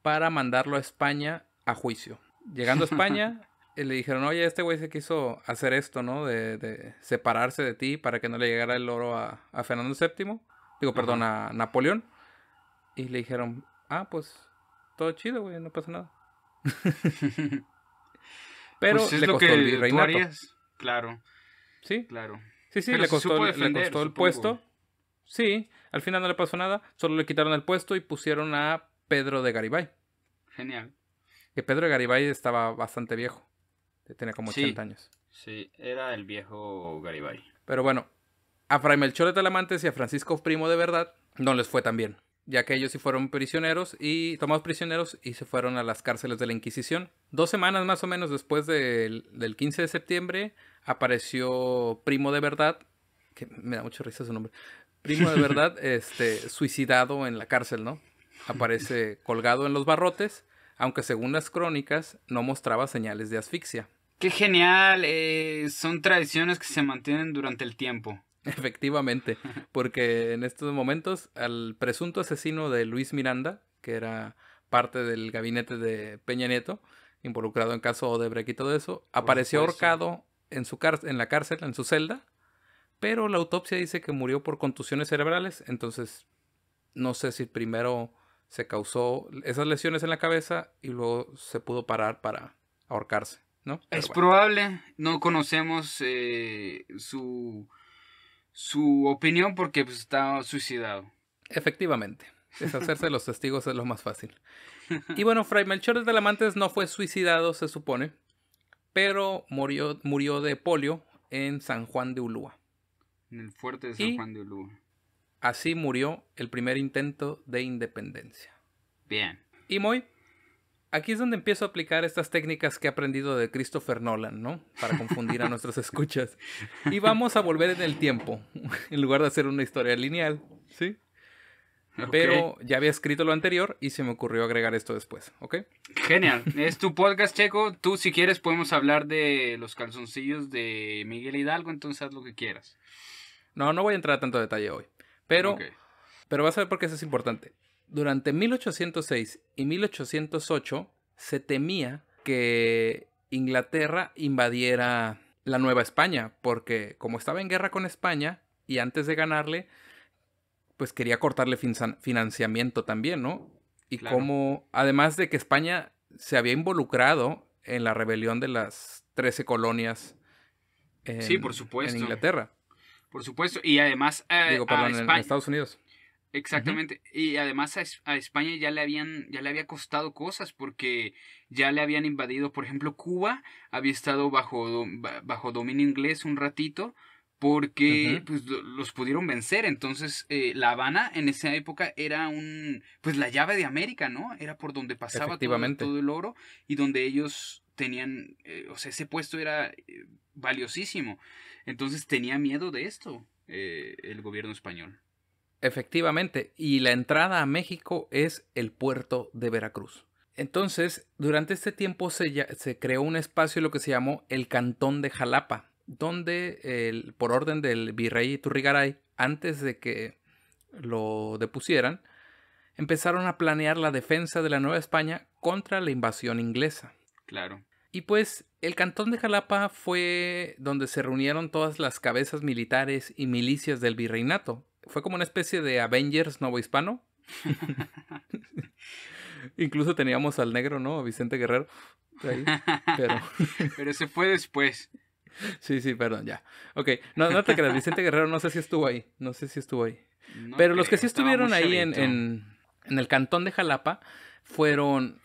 para mandarlo a España a juicio. Llegando a España, le dijeron, oye, este güey se quiso hacer esto, ¿no? De separarse de ti para que no le llegara el oro a Fernando VII. Perdón, a Napoleón. Y le dijeron, pues, todo chido, güey, no pasa nada. Pero pues le costó el virreinato. Claro. Sí, claro. Sí, pero le costó el puesto. Sí, al final no le pasó nada. Solo le quitaron el puesto y pusieron a Pedro de Garibay. Genial. Que Pedro de Garibay estaba bastante viejo. Tenía como 80 años. Sí, era el viejo Garibay. Pero bueno, a Fray Melchor de Talamantes y a Francisco Primo de Verdad no les fue tan bien, ya que ellos sí fueron tomados prisioneros y se fueron a las cárceles de la Inquisición. 2 semanas más o menos después del 15 de septiembre apareció Primo de Verdad, que me da mucha risa su nombre. Primo de Verdad, suicidado en la cárcel, ¿no? Aparece colgado en los barrotes, aunque según las crónicas no mostraba señales de asfixia. ¡Qué genial! Son tradiciones que se mantienen durante el tiempo. Efectivamente, porque en estos momentos al presunto asesino de Luis Miranda, que era parte del gabinete de Peña Nieto, involucrado en caso Odebrecht y todo eso, apareció ahorcado en la cárcel, en su celda, pero la autopsia dice que murió por contusiones cerebrales. Entonces no sé si primero se causó esas lesiones en la cabeza y luego se pudo parar para ahorcarse, ¿no? Pero es probable, no conocemos su opinión porque pues, está suicidado. Efectivamente, deshacerse de los testigos es lo más fácil. Y bueno, Fray Melchor de Talamantes no fue suicidado, se supone, pero murió de polio en San Juan de Ulúa. En el fuerte de San Juan de Ulúa. Así murió el primer intento de independencia. Bien. Y Moy, aquí es donde empiezo a aplicar estas técnicas que he aprendido de Christopher Nolan, ¿no? Para confundir a nuestros escuchas. Y vamos a volver en el tiempo, en lugar de hacer una historia lineal, ¿sí? Okay. Pero ya había escrito lo anterior y se me ocurrió agregar esto después, ¿ok? Genial. Es tu podcast, Checo. Tú, si quieres, podemos hablar de los calzoncillos de Miguel Hidalgo, entonces haz lo que quieras. No voy a entrar a tanto detalle hoy. Pero vas a ver por qué eso es importante. Durante 1806 y 1808 se temía que Inglaterra invadiera la Nueva España, porque como estaba en guerra con España y antes de ganarle, pues quería cortarle financiamiento también, ¿no? Y como, además de que España se había involucrado en la rebelión de las 13 colonias por supuesto. en Inglaterra. Por supuesto, y además en Estados Unidos. Exactamente, y además a España ya le había costado cosas porque ya le habían invadido, por ejemplo, Cuba había estado bajo dominio inglés un ratito porque pues los pudieron vencer. Entonces La Habana en esa época era pues la llave de América, ¿no? Era por donde pasaba todo el oro y donde ellos tenían, o sea, ese puesto era valiosísimo. Entonces tenía miedo de esto el gobierno español. Efectivamente, y la entrada a México es el puerto de Veracruz. Entonces, durante este tiempo se creó un espacio, lo que se llamó el Cantón de Jalapa, donde por orden del virrey Iturrigaray, antes de que lo depusieran, empezaron a planear la defensa de la Nueva España contra la invasión inglesa. Claro. Y pues el Cantón de Jalapa fue donde se reunieron todas las cabezas militares y milicias del virreinato. Fue como una especie de Avengers novohispano. Incluso teníamos al negro, ¿no? A Vicente Guerrero. Ahí, pero... pero se fue después. Sí, perdón, ya. Ok, no te creas, Vicente Guerrero no sé si estuvo ahí. No No pero creo, los que sí estuvieron ahí chavito. en el Cantón de Jalapa fueron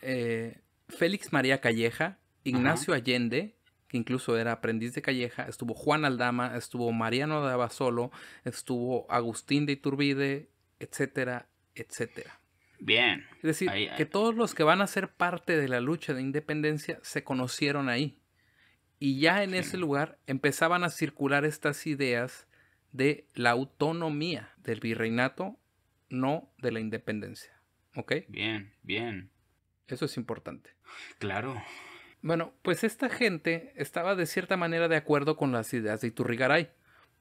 Félix María Calleja, Ignacio Allende, que incluso era aprendiz de Calleja, estuvo Juan Aldama, estuvo Mariano de Abasolo, estuvo Agustín de Iturbide, etcétera, etcétera. Bien. Es decir, ahí. que todos los que van a ser parte de la lucha de independencia se conocieron ahí. Y ya en ese lugar empezaban a circular estas ideas de la autonomía del virreinato, no de la independencia. ¿Ok? Bien. Eso es importante. Claro. Bueno, pues esta gente estaba de cierta manera de acuerdo con las ideas de Iturrigaray,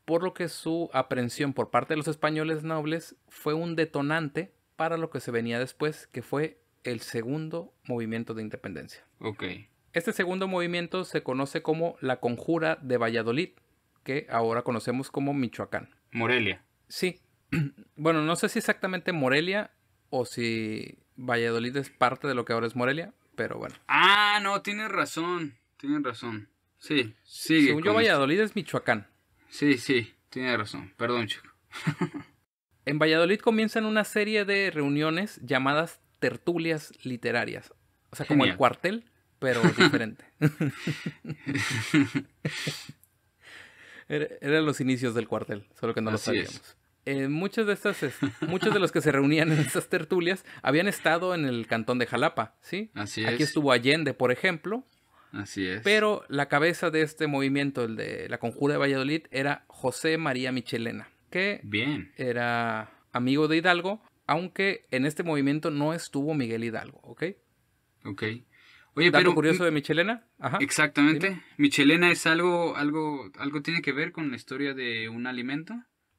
por lo que su aprehensión por parte de los españoles nobles fue un detonante para lo que se venía después, que fue el segundo movimiento de independencia. Ok. Este segundo movimiento se conoce como la Conjura de Valladolid, que ahora conocemos como Michoacán. Morelia. Sí. Bueno, no sé si exactamente Morelia o si Valladolid es parte de lo que ahora es Morelia, pero bueno. Ah, no, tienes razón. Sí, sigue. Según yo, Valladolid es Michoacán. Sí, tienes razón. Perdón, chico. En Valladolid comienzan una serie de reuniones llamadas tertulias literarias. O sea, como el cuartel, pero diferente. Eran los inicios del cuartel, solo que no lo sabíamos. Muchos de los que se reunían en estas tertulias habían estado en el Cantón de Jalapa, ¿sí? Así es. Aquí estuvo Allende, por ejemplo. Así es. Pero la cabeza de este movimiento, el de la Conjura de Valladolid, era José María Michelena, que era amigo de Hidalgo, aunque en este movimiento no estuvo Miguel Hidalgo, ¿ok? Ok. Oye, ¿Dato curioso de Michelena? Ajá. Exactamente. ¿Dime? ¿Michelena es algo tiene que ver con la historia de un alimento?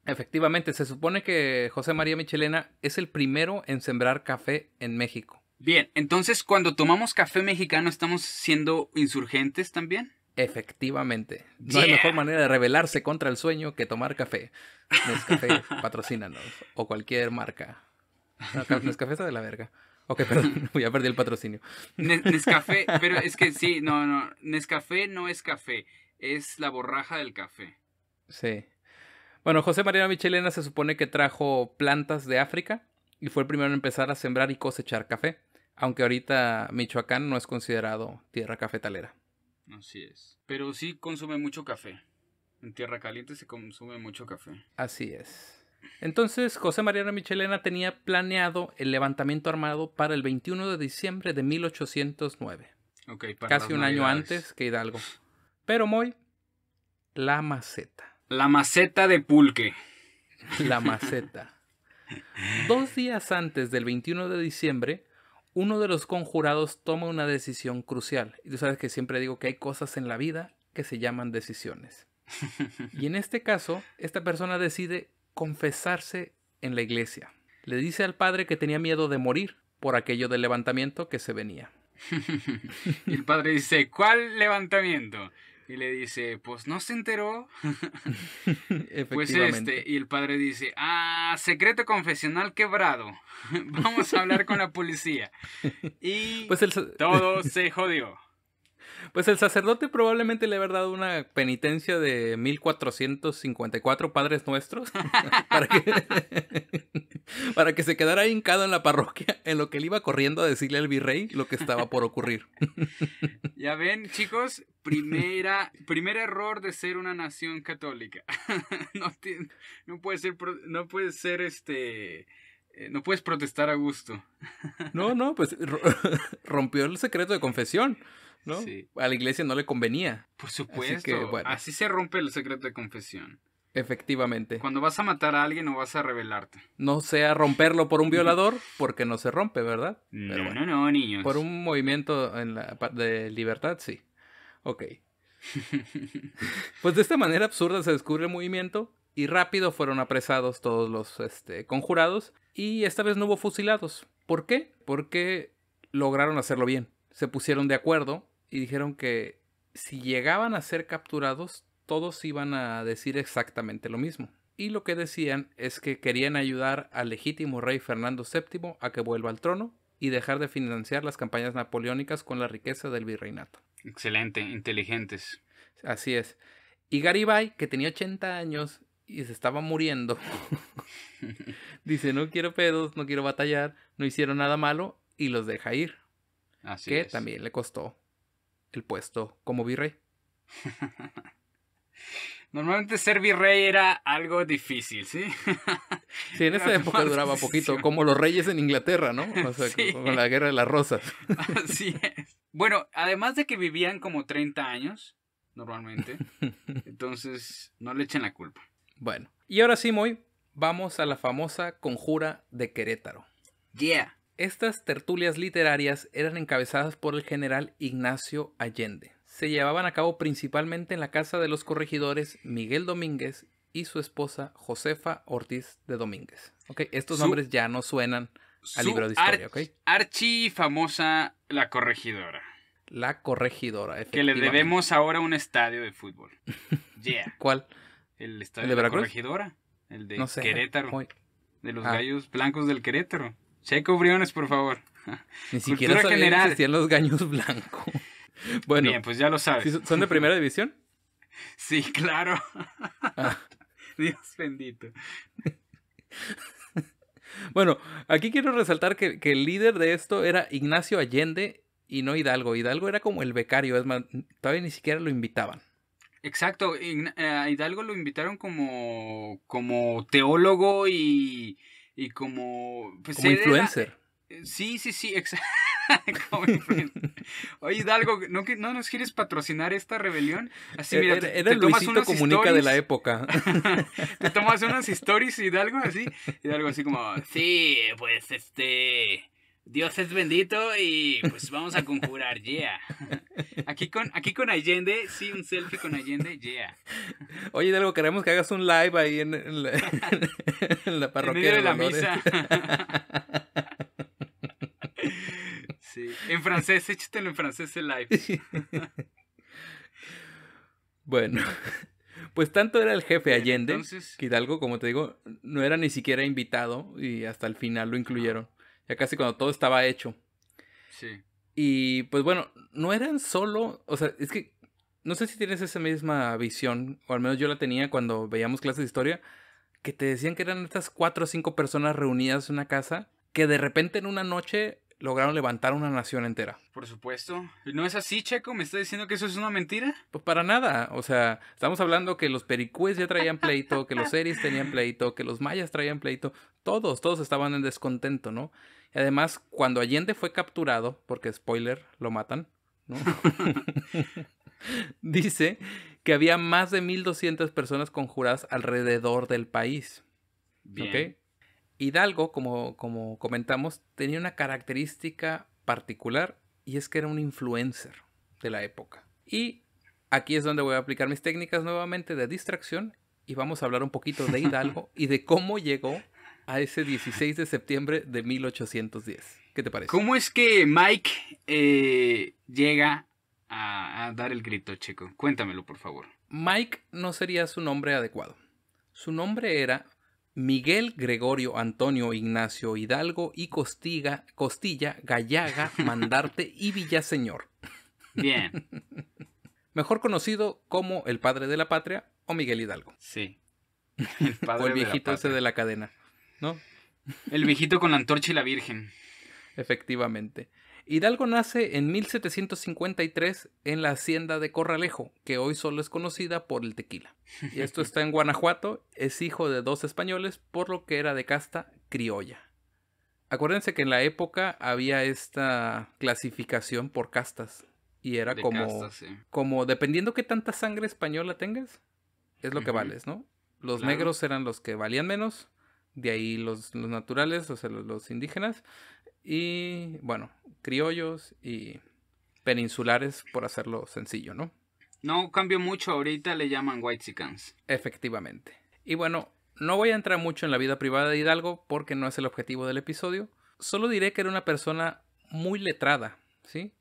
Efectivamente, se supone que José María Michelena es el primero en sembrar café en México. Bien, entonces cuando tomamos café mexicano estamos siendo insurgentes también. Efectivamente. No hay mejor manera de rebelarse contra el sueño que tomar café. Nescafé, patrocínanos. O cualquier marca. No, Nescafé está de la verga. Ok, perdón, ya perdí el patrocinio. Nescafé, pero es que sí, no. Nescafé no es café, es la borraja del café. Sí. Bueno, José María Michelena se supone que trajo plantas de África y fue el primero en empezar a sembrar y cosechar café. Aunque ahorita Michoacán no es considerado tierra cafetalera. Así es. Pero sí consume mucho café. En Tierra Caliente se consume mucho café. Así es. Entonces, José María Michelena tenía planeado el levantamiento armado para el 21 de diciembre de 1809. Okay, para casi un año antes que Hidalgo. Pero Moy, la maceta. La maceta de pulque. La maceta. 2 días antes del 21 de diciembre, uno de los conjurados toma una decisión crucial. Y tú sabes que siempre digo que hay cosas en la vida que se llaman decisiones. Y en este caso, esta persona decide confesarse en la iglesia. Le dice al padre que tenía miedo de morir por aquello del levantamiento que se venía. Y el padre dice, ¿cuál levantamiento? Y le dice, pues no se enteró. Pues y el padre dice, secreto confesional quebrado. Vamos a hablar con la policía. Y pues todo se jodió. Pues el sacerdote probablemente le había dado una penitencia de 1454 Padres Nuestros para que se quedara hincado en la parroquia en lo que él iba corriendo a decirle al virrey lo que estaba por ocurrir. Ya ven, chicos, primer error de ser una nación católica. No puedes protestar a gusto. No, pues rompió el secreto de confesión. ¿no? Sí. A la iglesia no le convenía. Por supuesto. Así que, bueno. Así se rompe el secreto de confesión. Efectivamente. Cuando vas a matar a alguien no vas a rebelarte. No sea romperlo por un violador, porque no se rompe, ¿verdad? Pero No, bueno, no, niños. por un movimiento de libertad, sí. Ok. Pues de esta manera absurda se descubre el movimiento y rápido fueron apresados todos los conjurados y esta vez no hubo fusilados. ¿Por qué? Porque lograron hacerlo bien. Se pusieron de acuerdo y dijeron que si llegaban a ser capturados, todos iban a decir exactamente lo mismo. Y lo que decían es que querían ayudar al legítimo rey Fernando VII a que vuelva al trono y dejar de financiar las campañas napoleónicas con la riqueza del virreinato. Excelente, inteligentes. Así es. Y Garibay, que tenía 80 años y se estaba muriendo, dice, no quiero pedos, no quiero batallar, no hicieron nada malo y los deja ir. Así que es. también le costó el puesto como virrey. Normalmente ser virrey era algo difícil, ¿sí? Sí, en esa época duraba poquito, como los reyes en Inglaterra, ¿no? O sea, Sí. con la guerra de las rosas. Así es. Bueno, además de que vivían como 30 años, normalmente, entonces no le echen la culpa. Bueno, y ahora sí, Moy, vamos a la famosa conjura de Querétaro. Yeah. Estas tertulias literarias eran encabezadas por el general Ignacio Allende. Se llevaban a cabo principalmente en la casa de los corregidores Miguel Domínguez y su esposa Josefa Ortiz de Domínguez. Okay, estos nombres ya no suenan al libro de historia, ¿ok? Archi famosa La Corregidora. La Corregidora, Que efectivamente. le debemos ahora un estadio de fútbol. Yeah. ¿Cuál? El estadio ¿El de de La Veracruz? Corregidora. El de No sé. Querétaro. Muy- De los Ah. gallos blancos del Querétaro. Checo Briones, por favor. Ni siquiera Cultura sabía que general. existían los gaños blancos. Bueno, Bien, pues ya lo sabes. ¿sí ¿son de primera división? Sí, claro. Ah. Dios bendito. Bueno, aquí quiero resaltar que el líder de esto era Ignacio Allende y no Hidalgo. Hidalgo era como el becario, es más, todavía ni siquiera lo invitaban. Exacto. A Hidalgo lo invitaron como teólogo y como... Pues Como él era- influencer. Sí, exacto. Como influencer. Oye, Hidalgo, ¿no nos quieres patrocinar esta rebelión? Así, mira, Era te el tomas Luisito unas Comunica de la stories. época. Te tomas unas stories, Hidalgo, así. Hidalgo así como, sí, pues Dios es bendito y pues vamos a conjurar, yeah. Aquí con Allende, sí, un selfie con Allende, yeah. Oye, Hidalgo, queremos que hagas un live ahí en la, en la En parroquia medio de la Dolores. misa. Sí, en francés, échatelo en francés el live. Bueno, pues tanto era el jefe Bien, Allende, entonces- que Hidalgo, como te digo, no era ni siquiera invitado y hasta el final lo incluyeron. Ya casi cuando todo estaba hecho. Sí. Y pues bueno, no eran solo, o sea, es que no sé si tienes esa misma visión, o al menos yo la tenía cuando veíamos clases de historia, que te decían que eran estas 4 o 5 personas reunidas en una casa, que de repente en una noche lograron levantar una nación entera. Por supuesto. ¿No es así, Checo? ¿Me estás diciendo que eso es una mentira? Pues para nada, o sea, estamos hablando que los pericúes ya traían pleito, que los seris tenían pleito, que los mayas traían pleito, todos estaban en descontento, ¿no? Y además, cuando Allende fue capturado, porque spoiler, lo matan, ¿no? Dice que había más de 1,200 personas conjuradas alrededor del país. Bien. ¿Ok? Hidalgo, como comentamos, tenía una característica particular y es que era un influencer de la época. Y aquí es donde voy a aplicar mis técnicas nuevamente de distracción y vamos a hablar un poquito de Hidalgo y de cómo llegó a ese 16 de septiembre de 1810. ¿Qué te parece? ¿Cómo es que Mike llega a dar el grito, Checo? Cuéntamelo, por favor. Mike no sería su nombre adecuado. Su nombre era Miguel Gregorio Antonio Ignacio Hidalgo y Costilla Gallaga Mandarte y Villaseñor. Bien. Mejor conocido como el padre de la patria o Miguel Hidalgo. Sí. El padre O el de la viejito ese patria. de la cadena, ¿no? El viejito con la antorcha y la virgen. Efectivamente. Hidalgo nace en 1753 en la hacienda de Corralejo, que hoy solo es conocida por el tequila. Y esto está en Guanajuato, es hijo de 2 españoles, por lo que era de casta criolla. Acuérdense que en la época había esta clasificación por castas. y era De como, casta, sí. como dependiendo qué tanta sangre española tengas, es lo que Ujú. vales, ¿no? Los Claro. negros eran los que valían menos, de ahí los naturales, o sea, los indígenas, y bueno, criollos y peninsulares, por hacerlo sencillo, ¿no? No cambió mucho, ahorita le llaman whitexicans. Efectivamente. Y bueno, no voy a entrar mucho en la vida privada de Hidalgo porque no es el objetivo del episodio. Solo diré que era una persona muy letrada, ¿sí?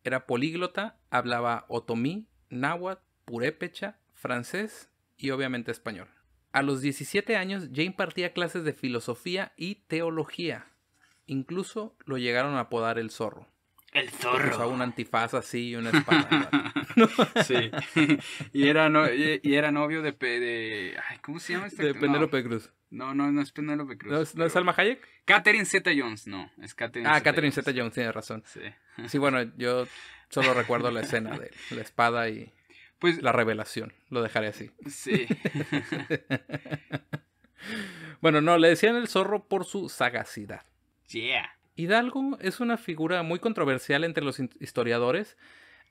Era políglota, hablaba otomí, náhuatl, purépecha, francés y obviamente español. A los 17 años ya impartía clases de filosofía y teología. Incluso lo llegaron a apodar el zorro. El Porque usaba zorro. un antifaz así y una espada el vato. Sí. y era novio de ay, ¿cómo se llama esta De actriz? Penélope Cruz. No es Penélope Cruz. ¿No es Salma Hayek? Catherine Zeta-Jones, no, es Catherine Ah, Catherine Zeta-Jones. Zeta-Jones, tiene razón. Sí. Sí, bueno, yo solo recuerdo la escena de la espada y Pues, la revelación. Lo dejaré así. sí. Bueno, no, le decían el zorro por su sagacidad. Yeah. Hidalgo es una figura muy controversial entre los historiadores.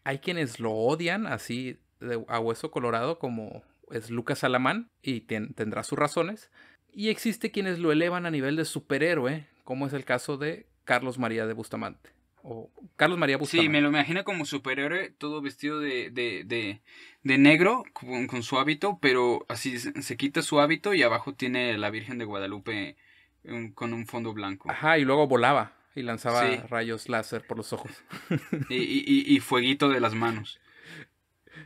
Hay quienes lo odian así a hueso colorado, como es Lucas Alamán, y tendrá sus razones. Y existe quienes lo elevan a nivel de superhéroe, como es el caso de Carlos María de Bustamante. O Carlos María Bustamante. Sí, me lo imagino como superhéroe, todo vestido de negro, con su hábito, pero así se quita su hábito y abajo tiene la Virgen de Guadalupe con un fondo blanco. Ajá, y luego volaba y lanzaba Sí. rayos láser por los ojos. Y fueguito de las manos.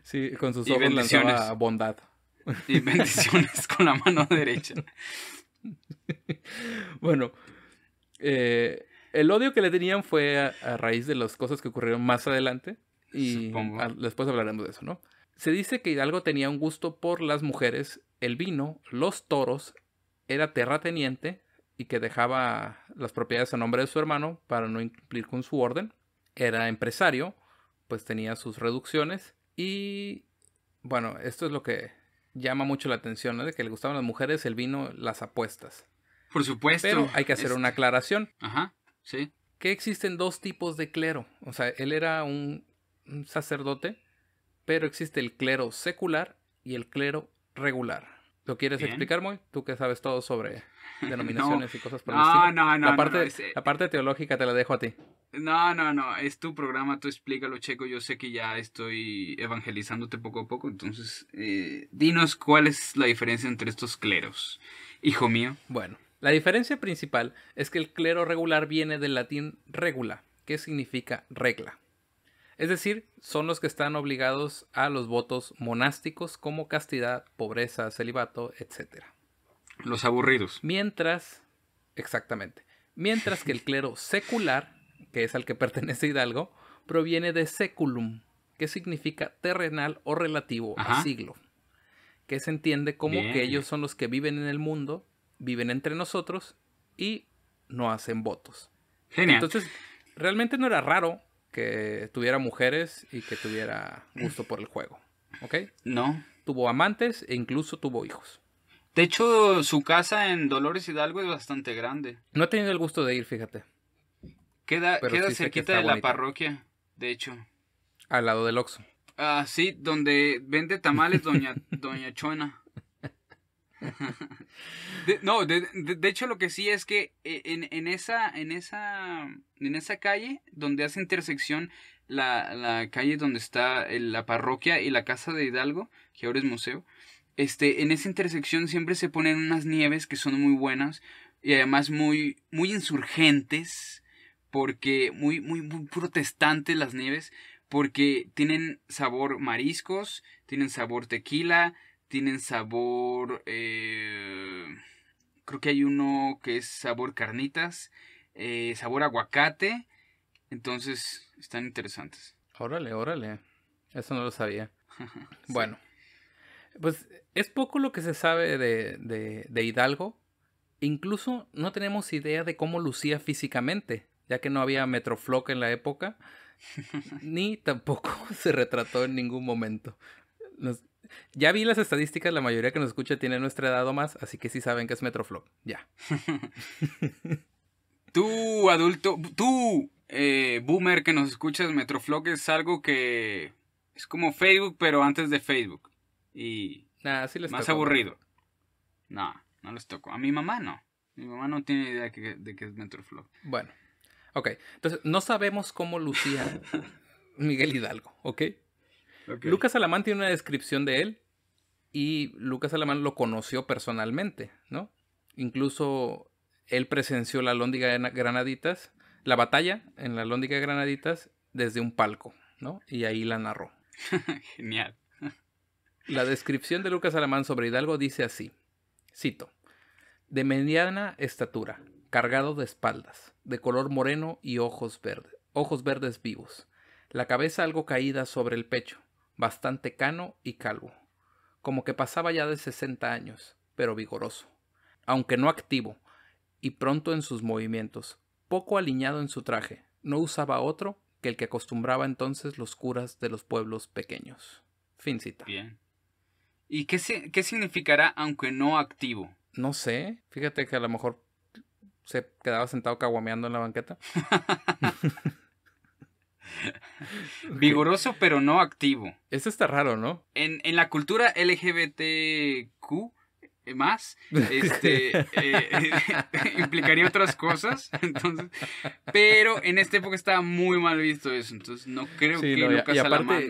Sí, con sus Y ojos bendiciones. lanzaba bondad. Y bendiciones con la mano derecha. Bueno, el odio que le tenían fue a raíz de las cosas que ocurrieron más adelante. Y Supongo. después hablaremos de eso, ¿no? Se dice que Hidalgo tenía un gusto por las mujeres, el vino, los toros, era terrateniente y que dejaba las propiedades a nombre de su hermano para no cumplir con su orden. Era empresario, pues tenía sus reducciones. Y bueno, esto es lo que llama mucho la atención, ¿no? De que le gustaban las mujeres, el vino, las apuestas. Por supuesto. Pero hay que hacer una aclaración. Ajá, sí. Que existen dos tipos de clero. O sea, él era un sacerdote, pero existe el clero secular y el clero regular. ¿Lo quieres Bien. explicar, Moy? Tú que sabes todo sobre denominaciones y cosas por el No, estilo. no, no, La parte, no, la parte teológica te la dejo a ti. No, es tu programa, tú explícalo, Checo. Yo sé que ya estoy evangelizándote poco a poco, entonces dinos cuál es la diferencia entre estos cleros, hijo mío. Bueno, la diferencia principal es que el clero regular viene del latín regula, que significa regla. Es decir, son los que están obligados a los votos monásticos como castidad, pobreza, celibato, etc. Los aburridos. Exactamente. Mientras que el clero secular, que es al que pertenece Hidalgo, proviene de seculum, que significa terrenal o relativo Ajá. a siglo. Que se entiende como Bien. que ellos son los que viven en el mundo, viven entre nosotros y no hacen votos. Genial. Entonces, realmente no era raro que tuviera mujeres y que tuviera gusto por el juego. ¿Ok? No. Tuvo amantes e incluso tuvo hijos. De hecho, su casa en Dolores Hidalgo es bastante grande. No he tenido el gusto de ir, fíjate. Queda Pero sí sé que cerquita está de la bonita. parroquia, de hecho. Al lado del Oxxo. Ah, sí, donde vende tamales doña Chona. De hecho, lo que sí es que en esa calle donde hace intersección la calle donde está la parroquia y la casa de Hidalgo, que ahora es museo, en esa intersección siempre se ponen unas nieves que son muy buenas y además muy, muy insurgentes, porque muy protestantes las nieves, porque tienen sabor mariscos, tienen sabor tequila, tienen sabor, creo que hay uno que es sabor carnitas, sabor aguacate, entonces están interesantes. Órale. Eso no lo sabía. Sí. Bueno, pues es poco lo que se sabe de Hidalgo. Incluso no tenemos idea de cómo lucía físicamente, ya que no había Metroflog en la época, ni tampoco se retrató en ningún momento. Ya vi las estadísticas, la mayoría que nos escucha tiene nuestra edad o más, así que sí saben que es Metroflog. Ya. Tú, adulto, tú, boomer que nos escuchas, Metroflog es algo que es como Facebook, pero antes de Facebook. Y Sí les más tocó, aburrido. No les tocó. A mi mamá no. Mi mamá no tiene idea de qué es Metroflog. Bueno, ok. Entonces, no sabemos cómo lucía Miguel Hidalgo, ¿ok? Lucas Alamán tiene una descripción de él y Lucas Alamán lo conoció personalmente, ¿no? Incluso él presenció la Alhóndiga de Granaditas, la batalla en la Alhóndiga de Granaditas desde un palco, ¿no? Y ahí la narró. Genial. La descripción de Lucas Alamán sobre Hidalgo dice así, cito, de mediana estatura, cargado de espaldas, de color moreno y ojos verdes vivos, la cabeza algo caída sobre el pecho, bastante cano y calvo, como que pasaba ya de 60 años, pero vigoroso, aunque no activo, y pronto en sus movimientos, poco aliñado en su traje, no usaba otro que el que acostumbraba entonces los curas de los pueblos pequeños. Fin cita. Bien. ¿Y qué significará aunque no activo? No sé, fíjate que a lo mejor se quedaba sentado caguameando en la banqueta. Vigoroso pero no activo. Eso está raro, ¿no? En la cultura LGBTQ más, implicaría otras cosas, entonces, pero en esta época estaba muy mal visto eso, entonces no creo que Lucas Alamán...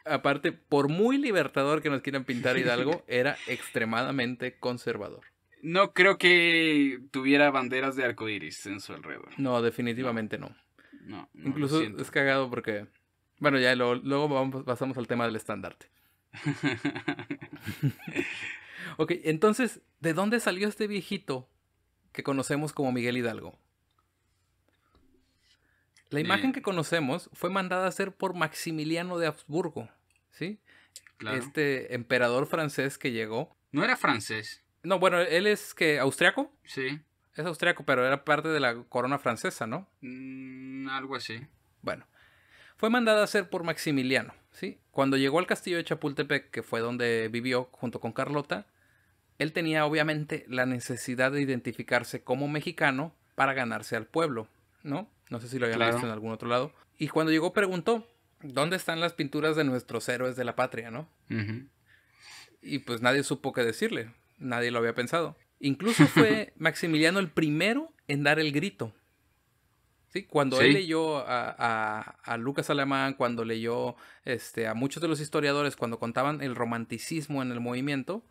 aparte, por muy libertador que nos quieran pintar Hidalgo, era extremadamente conservador. No creo que tuviera banderas de arcoíris en su alrededor. No, definitivamente no. No, incluso es cagado porque... Bueno, ya luego pasamos al tema del estandarte. Ok, entonces, ¿de dónde salió este viejito que conocemos como Miguel Hidalgo? La imagen que conocemos fue mandada a hacer por Maximiliano de Habsburgo, ¿sí? Claro. Este emperador francés que llegó. ¿No era francés? No, bueno, él es que austriaco. Sí. Es austriaco, pero era parte de la corona francesa, ¿no? Algo así. Bueno, fue mandada a hacer por Maximiliano, ¿sí? Cuando llegó al castillo de Chapultepec, que fue donde vivió junto con Carlota, él tenía obviamente la necesidad de identificarse como mexicano para ganarse al pueblo, ¿no? No sé si lo habían visto en algún otro lado. Y cuando llegó preguntó, ¿dónde están las pinturas de nuestros héroes de la patria, no? Y pues nadie supo qué decirle, nadie lo había pensado. Incluso fue Maximiliano el primero en dar el grito. ¿Sí? Cuando él leyó a Lucas Alamán, cuando leyó a muchos de los historiadores, cuando contaban el romanticismo en el movimiento,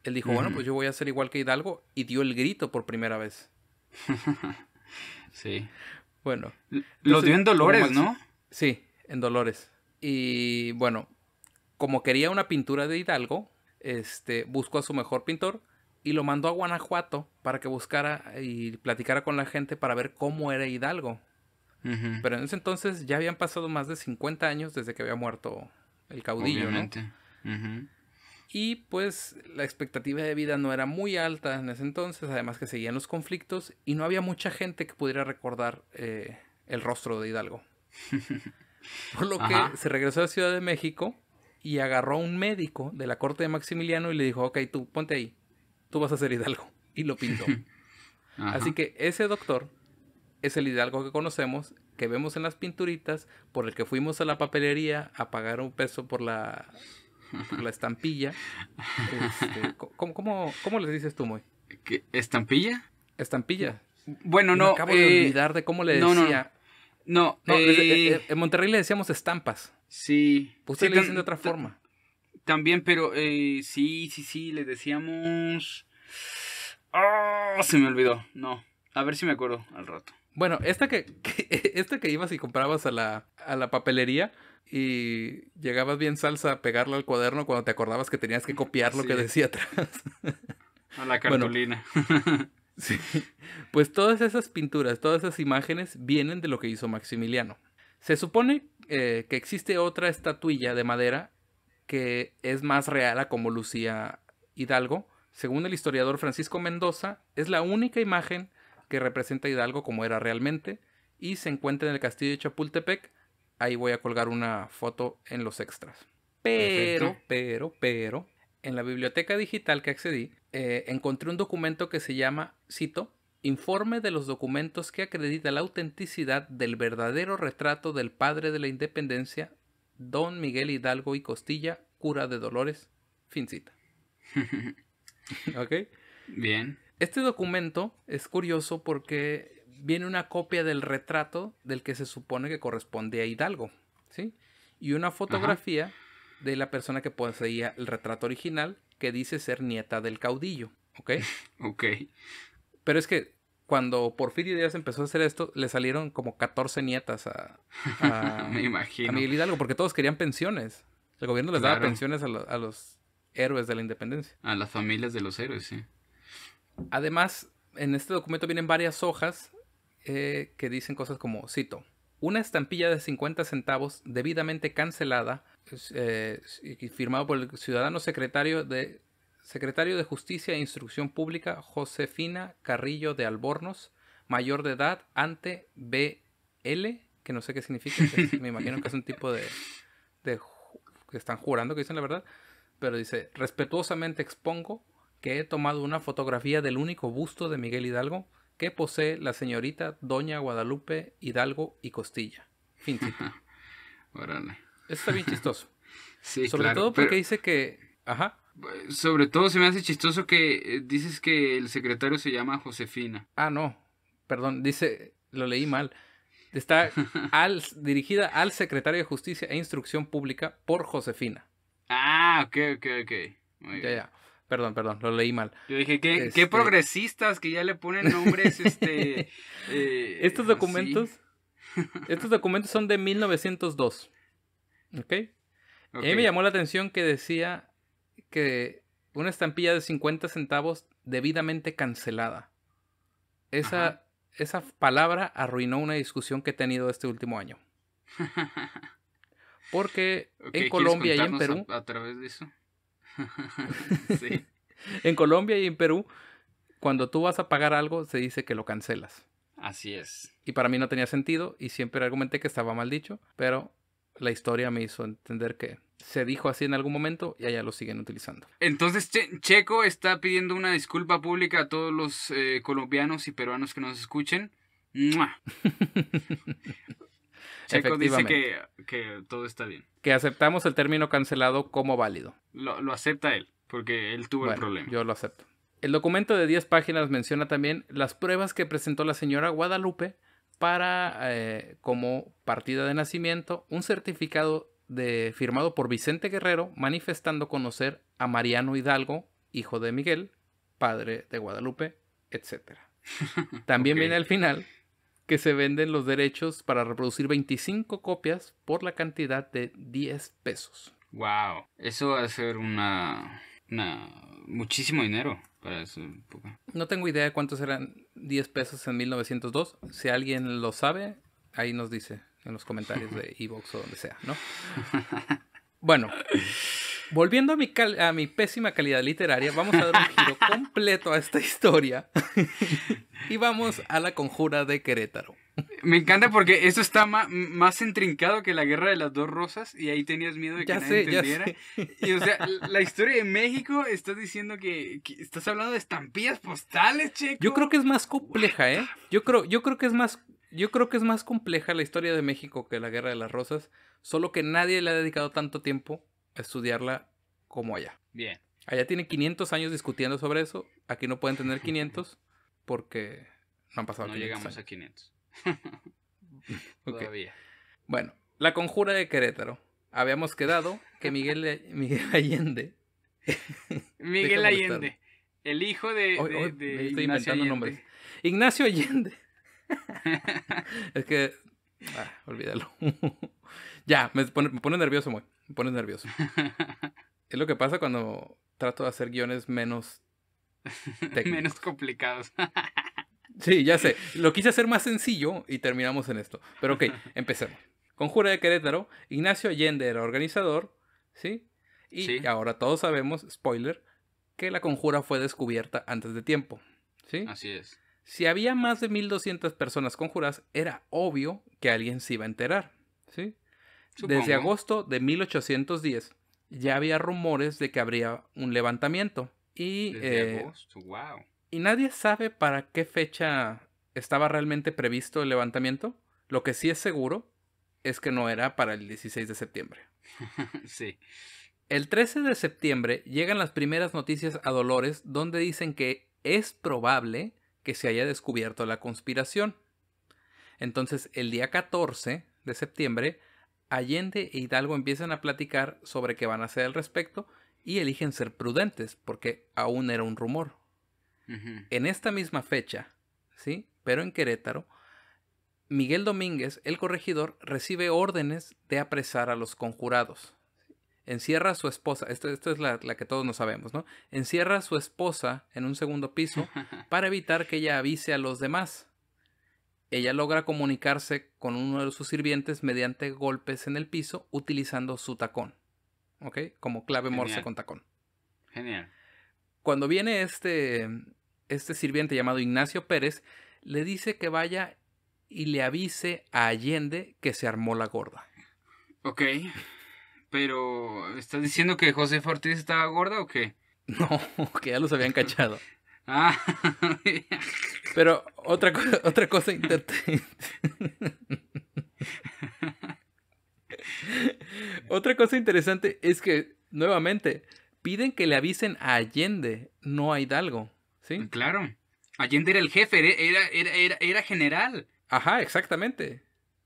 él dijo, bueno, pues yo voy a hacer igual que Hidalgo, y dio el grito por primera vez. Sí. Bueno. Lo dio en Dolores, ¿no? Sí, en Dolores. Y bueno, como quería una pintura de Hidalgo, buscó a su mejor pintor y lo mandó a Guanajuato para que buscara y platicara con la gente para ver cómo era Hidalgo. Pero en ese entonces ya habían pasado más de 50 años desde que había muerto el caudillo, obviamente, ¿no? Y pues la expectativa de vida no era muy alta en ese entonces, además que seguían los conflictos y no había mucha gente que pudiera recordar el rostro de Hidalgo. Por lo que se regresó a Ciudad de México y agarró a un médico de la corte de Maximiliano y le dijo, ok, tú ponte ahí, tú vas a ser Hidalgo. Y lo pintó. Así que ese doctor es el Hidalgo que conocemos, que vemos en las pinturitas, por el que fuimos a la papelería a pagar un peso por la estampilla. ¿Cómo les dices tú, Moy? ¿Estampilla? Estampilla. Bueno, no. Me acabo de olvidar de cómo le decía. No. En Monterrey le decíamos estampas. Sí. Ustedes le dicen de otra forma. También, pero sí, le decíamos... se me olvidó. No. A ver si me acuerdo al rato. Bueno, esta que ibas y comprabas a la papelería y llegabas bien salsa a pegarlo al cuaderno cuando te acordabas que tenías que copiar lo que decía atrás. A la cartulina. Bueno, sí. Pues todas esas pinturas, todas esas imágenes vienen de lo que hizo Maximiliano. Se supone que existe otra estatuilla de madera que es más real a como lucía Hidalgo. Según el historiador Francisco Mendoza, es la única imagen que representa a Hidalgo como era realmente y se encuentra en el castillo de Chapultepec. Ahí voy a colgar una foto en los extras. Pero, en la biblioteca digital que accedí, encontré un documento que se llama, cito, Informe de los documentos que acredita la autenticidad del verdadero retrato del padre de la independencia, don Miguel Hidalgo y Costilla, cura de Dolores. Fin cita. ¿Ok? Bien. Este documento es curioso porque viene una copia del retrato del que se supone que corresponde a Hidalgo, ¿sí? Y una fotografía de la persona que poseía el retrato original, que dice ser nieta del caudillo, ¿ok? Ok. Pero es que cuando Porfirio Díaz empezó a hacer esto, le salieron como 14 nietas Me a imagino. Miguel Hidalgo, porque todos querían pensiones. El gobierno les daba Claro. pensiones a los héroes de la independencia. A las familias de los héroes, sí. Además, en este documento vienen varias hojas que dicen cosas como, cito, una estampilla de 50 centavos debidamente cancelada y firmado por el ciudadano secretario de Justicia e Instrucción Pública Josefina Carrillo de Albornoz, mayor de edad, ante B.L., que no sé qué significa, me imagino que es un tipo de que están jurando que dicen la verdad, pero dice, respetuosamente expongo que he tomado una fotografía del único busto de Miguel Hidalgo que posee la señorita Doña Guadalupe Hidalgo y Costilla. Fin cita. Órale. Eso está bien chistoso. Sí, Sobre claro. todo porque dice que... Ajá. Sobre todo se me hace chistoso que dices que el secretario se llama Josefina. Ah, no. Perdón, dice... Lo leí mal. Está dirigida al secretario de Justicia e Instrucción Pública por Josefina. Ah, ok. Muy bien. Ya. Perdón, lo leí mal. Yo dije, qué progresistas que ya le ponen nombres, Estos documentos... Estos documentos son de 1902. ¿Ok? A mí me llamó la atención que decía que una estampilla de 50 centavos debidamente cancelada. Esa palabra arruinó una discusión que he tenido este último año. Porque en Colombia y en Perú... a través de eso? Sí. En Colombia y en Perú, cuando tú vas a pagar algo, se dice que lo cancelas. Así es. Y para mí no tenía sentido y siempre argumenté que estaba mal dicho, pero la historia me hizo entender que se dijo así en algún momento y allá lo siguen utilizando. Entonces Checo está pidiendo una disculpa pública a todos los colombianos y peruanos que nos escuchen. ¡Mua! Checo dice que todo está bien. Que aceptamos el término cancelado como válido. Lo acepta él, porque él tuvo el problema. Yo lo acepto. El documento de 10 páginas menciona también las pruebas que presentó la señora Guadalupe para, como partida de nacimiento, un certificado firmado por Vicente Guerrero manifestando conocer a Mariano Hidalgo, hijo de Miguel, padre de Guadalupe, etc. También viene al final que se venden los derechos para reproducir 25 copias por la cantidad de 10 pesos. Wow, eso va a ser muchísimo dinero para esa época. No tengo idea de cuántos eran 10 pesos en 1902. Si alguien lo sabe, ahí nos dice en los comentarios de iVoox o donde sea, ¿no? Bueno, volviendo a mi pésima calidad literaria, vamos a dar un giro completo a esta historia y vamos a la conjura de Querétaro. Me encanta porque eso está más intrincado que la Guerra de las Dos Rosas y ahí tenías miedo de que nadie entendiera. Y o sea, la historia de México, estás diciendo que estás hablando de estampillas postales, Checo. Yo creo que es más compleja, ¿eh? Yo creo que es más compleja la historia de México que la Guerra de las Rosas, solo que nadie le ha dedicado tanto tiempo a estudiarla como allá. Bien. Allá tienen 500 años discutiendo sobre eso, aquí no pueden tener 500 porque no han pasado 500 llegamos años. A 500. Todavía. Bueno, la conjura de Querétaro. Habíamos quedado que Miguel Allende. Miguel Allende. El hijo de estoy inventando nombres. Ignacio Allende. Es que... olvídalo. Ya, me pone nervioso, muy. Me pone nervioso. Es lo que pasa cuando trato de hacer guiones menos técnicos. Menos complicados. Sí, ya sé. Lo quise hacer más sencillo y terminamos en esto. Pero ok, empecemos. Conjura de Querétaro. Ignacio Allende era organizador, ¿sí? Y ahora todos sabemos, spoiler, que la conjura fue descubierta antes de tiempo, ¿sí? Así es. Si había más de 1200 personas conjuradas, era obvio que alguien se iba a enterar, ¿sí? Supongo. Desde agosto de 1810 ya había rumores de que habría un levantamiento. Y, desde agosto, wow. Y nadie sabe para qué fecha estaba realmente previsto el levantamiento. Lo que sí es seguro es que no era para el 16 de septiembre. Sí. El 13 de septiembre llegan las primeras noticias a Dolores donde dicen que es probable que se haya descubierto la conspiración. Entonces, el día 14 de septiembre, Allende e Hidalgo empiezan a platicar sobre qué van a hacer al respecto y eligen ser prudentes porque aún era un rumor. Ujú. En esta misma fecha, ¿sí? Pero en Querétaro, Miguel Domínguez, el corregidor, recibe órdenes de apresar a los conjurados. Encierra a su esposa, esto es la que todos no sabemos, ¿no? Encierra a su esposa en un segundo piso para evitar que ella avise a los demás. Ella logra comunicarse con uno de sus sirvientes mediante golpes en el piso utilizando su tacón, ¿ok? Como clave Morse Genial. con tacón. Genial. Cuando viene este sirviente llamado Ignacio Pérez, le dice que vaya y le avise a Allende que se armó la gorda. Ok. Pero, ¿estás diciendo que Josefa Ortiz estaba gorda o qué? No, que ya los habían cachado. Ah, Pero otra cosa otra cosa interesante es que, nuevamente, piden que le avisen a Allende, no a Hidalgo, ¿sí? claro. Allende era el jefe, era general. Ajá, exactamente.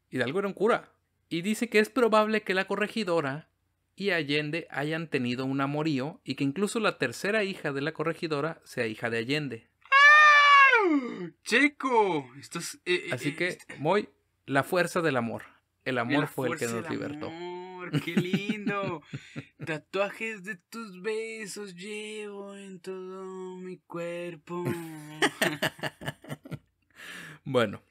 Hidalgo era un cura. Y dice que es probable que la corregidora y Allende hayan tenido un amorío y que incluso la tercera hija de la corregidora sea hija de Allende. ¡Checo! Esto es, Así que, Moy, la fuerza del amor. El amor la fue el que fuerza nos del libertó. amor, ¡qué lindo! Tatuajes de tus besos llevo en todo mi cuerpo. Bueno,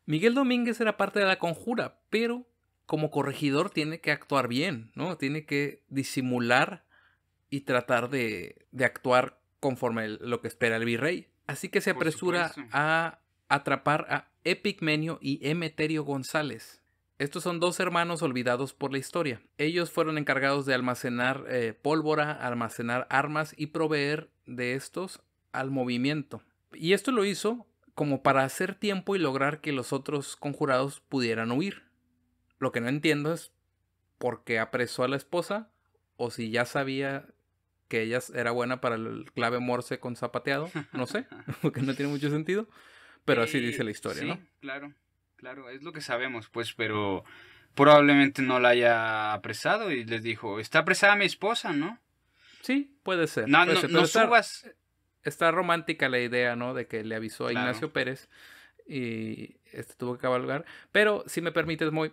Miguel Domínguez era parte de la conjura, pero como corregidor tiene que actuar bien, ¿no? Tiene que disimular y tratar de actuar conforme lo que espera el virrey. Así que se Por apresura supuesto. a atrapar a Epigmenio y Emeterio González. Estos son dos hermanos olvidados por la historia. Ellos fueron encargados de almacenar pólvora, almacenar armas y proveer de estos al movimiento. Y esto lo hizo como para hacer tiempo y lograr que los otros conjurados pudieran huir. Lo que no entiendo es por qué apresó a la esposa o si ya sabía que ella era buena para el clave Morse con zapateado. No sé, porque no tiene mucho sentido. Pero así dice la historia, sí, ¿no? claro, es lo que sabemos, pues, pero probablemente no la haya apresado y les dijo, está apresada mi esposa, ¿no? Sí, puede ser. No, Puede no, ser, no pero subas. está romántica la idea, ¿no? De que le avisó a Claro. Ignacio Pérez y tuvo que cabalgar. Pero si me permites, Moy,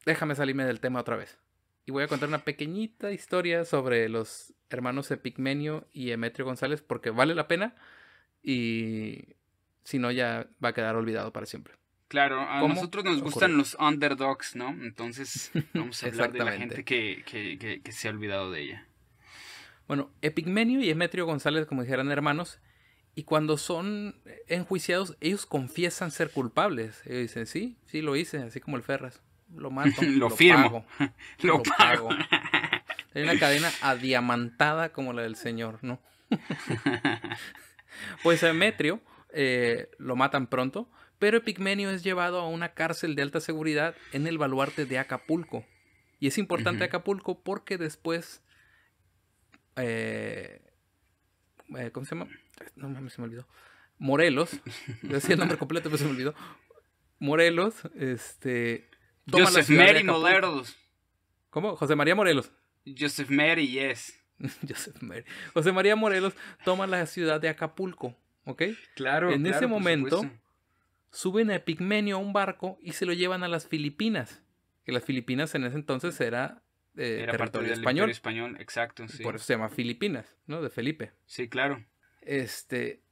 déjame salirme del tema otra vez. Y voy a contar una pequeñita historia sobre los hermanos Epigmenio y Emetrio González porque vale la pena y si no ya va a quedar olvidado para siempre. Claro, a ¿Cómo nosotros nos ocurrió? gustan los underdogs, ¿no? Entonces vamos a hablar de la Exactamente. gente que se ha olvidado de ella. Bueno, Epigmenio y Emetrio González, como dijeran hermanos, y cuando son enjuiciados, ellos confiesan ser culpables. Ellos dicen, sí, sí lo hice, así como el Ferraz. Lo mato, Lo lo firmo. pago. Lo pago. Hay una cadena adiamantada como la del señor, ¿no? Pues a Emetrio lo matan pronto, pero Epigmenio es llevado a una cárcel de alta seguridad en el baluarte de Acapulco. Y es importante Ujú. Acapulco porque después... ¿cómo se llama? No mames, se me olvidó. Morelos. Decía el nombre completo, pero se me olvidó. Morelos, toma la Joseph ciudad de Mary Acapulco. Morelos. ¿Cómo? José María Morelos. Joseph Mary, yes. José María Morelos toma la ciudad de Acapulco, ¿ok? Claro, En claro, ese por momento supuesto. suben a Epigmenio a un barco y se lo llevan a las Filipinas. Que las Filipinas en ese entonces era Era parte territorio del español. Imperio Español, exacto, sí. Por eso se llama Filipinas, ¿no? De Felipe. Sí, claro.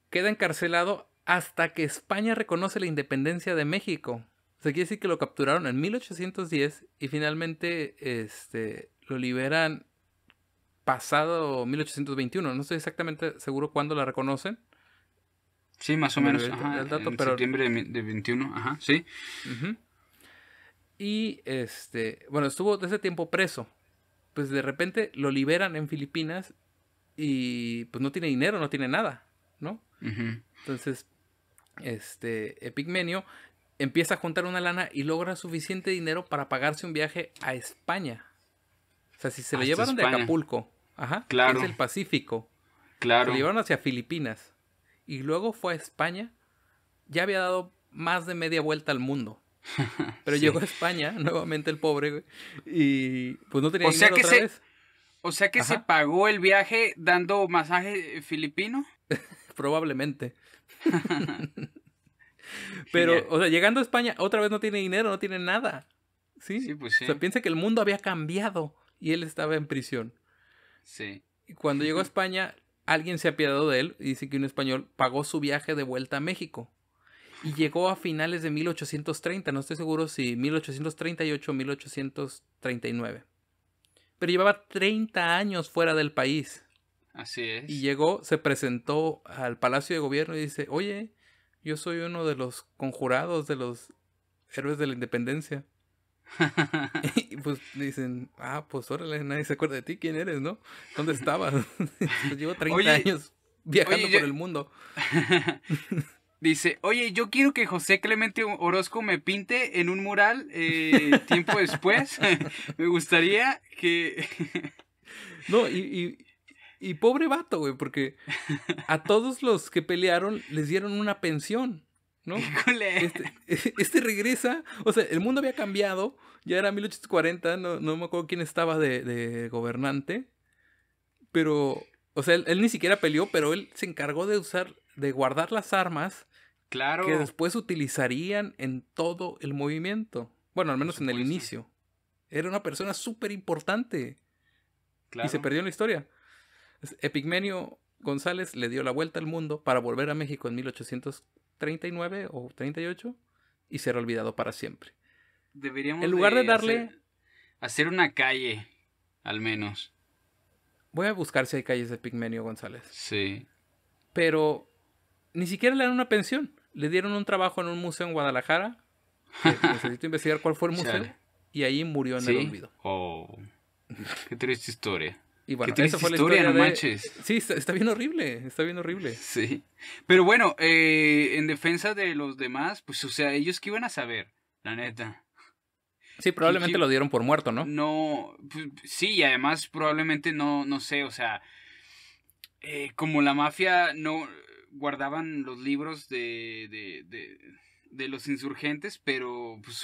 Queda encarcelado hasta que España reconoce la independencia de México. O sea, quiere decir que lo capturaron en 1810 y finalmente lo liberan pasado 1821. No estoy exactamente seguro cuándo la reconocen. Sí, más o Se me menos. olvidó Ajá, el dato, en pero... septiembre de 21. Ajá, sí. Ujú. Y bueno, estuvo de ese tiempo preso. Pues de repente lo liberan en Filipinas y pues no tiene dinero, no tiene nada. ¿no? Ujú. Entonces, Epigmenio empieza a juntar una lana y logra suficiente dinero para pagarse un viaje a España. O sea, si se lo Hasta llevaron de España. Acapulco, que es Claro, el Pacífico, se lo claro. llevaron hacia Filipinas y luego fue a España, ya había dado más de media vuelta al mundo. Pero Sí. llegó a España, nuevamente el pobre, güey, y pues no tenía O sea dinero que otra se, vez. o sea que se Ajá, pagó el viaje dando masaje filipino. probablemente. Pero, Genial. o sea, llegando a España, otra vez no tiene dinero, no tiene nada. ¿Sí? Sí, pues O sea, sí. piensa que el mundo había cambiado y él estaba en prisión. Sí. Y cuando llegó a España, alguien se apiadó de él y dice que un español pagó su viaje de vuelta a México. Y llegó a finales de 1830, no estoy seguro si 1838 o 1839. Pero llevaba 30 años fuera del país. Así Y es. llegó, se presentó al Palacio de Gobierno y dice, oye, yo soy uno de los conjurados de los héroes de la independencia. Y pues dicen, pues órale, nadie se acuerda de ti, ¿quién eres, no? ¿Dónde estabas? Pues llevo 30 Oye, años viajando oye, yo... por el mundo. Dice, oye, yo quiero que José Clemente Orozco me pinte en un mural tiempo después. Me gustaría que... No, y pobre vato, güey, porque a todos los que pelearon les dieron una pensión, ¿no? Híjole. Este regresa, o sea, el mundo había cambiado, ya era 1840, no me acuerdo quién estaba de gobernante, pero, o sea, él ni siquiera peleó, pero él se encargó de guardar las armas que Claro, después utilizarían en todo el movimiento. Bueno, al por menos en el supuesto. inicio. Era una persona súper importante y se Claro. perdió en la historia. Epigmenio González le dio la vuelta al mundo para volver a México en 1839 o 38 y ser olvidado para siempre. En Deberíamos lugar de de darle, hacer una calle, al menos. voy a buscar si hay calles de Epigmenio González, Sí. pero ni siquiera le dieron una pensión. Le dieron un trabajo en un museo en Guadalajara, que necesito investigar cuál fue el museo, Chale. y ahí murió en el ¿Sí? olvido. Oh, qué triste historia. Y Qué bueno, esa triste fue la historia, historia no de... manches. Sí, está bien horrible, está bien horrible. Sí. Pero bueno, en defensa de los demás, pues, o sea, ellos qué iban a saber, la neta. Sí, probablemente lo dieron por muerto, ¿no? No, pues, sí, y además probablemente no sé, o sea, como la mafia no guardaban los libros de los insurgentes, pero pues,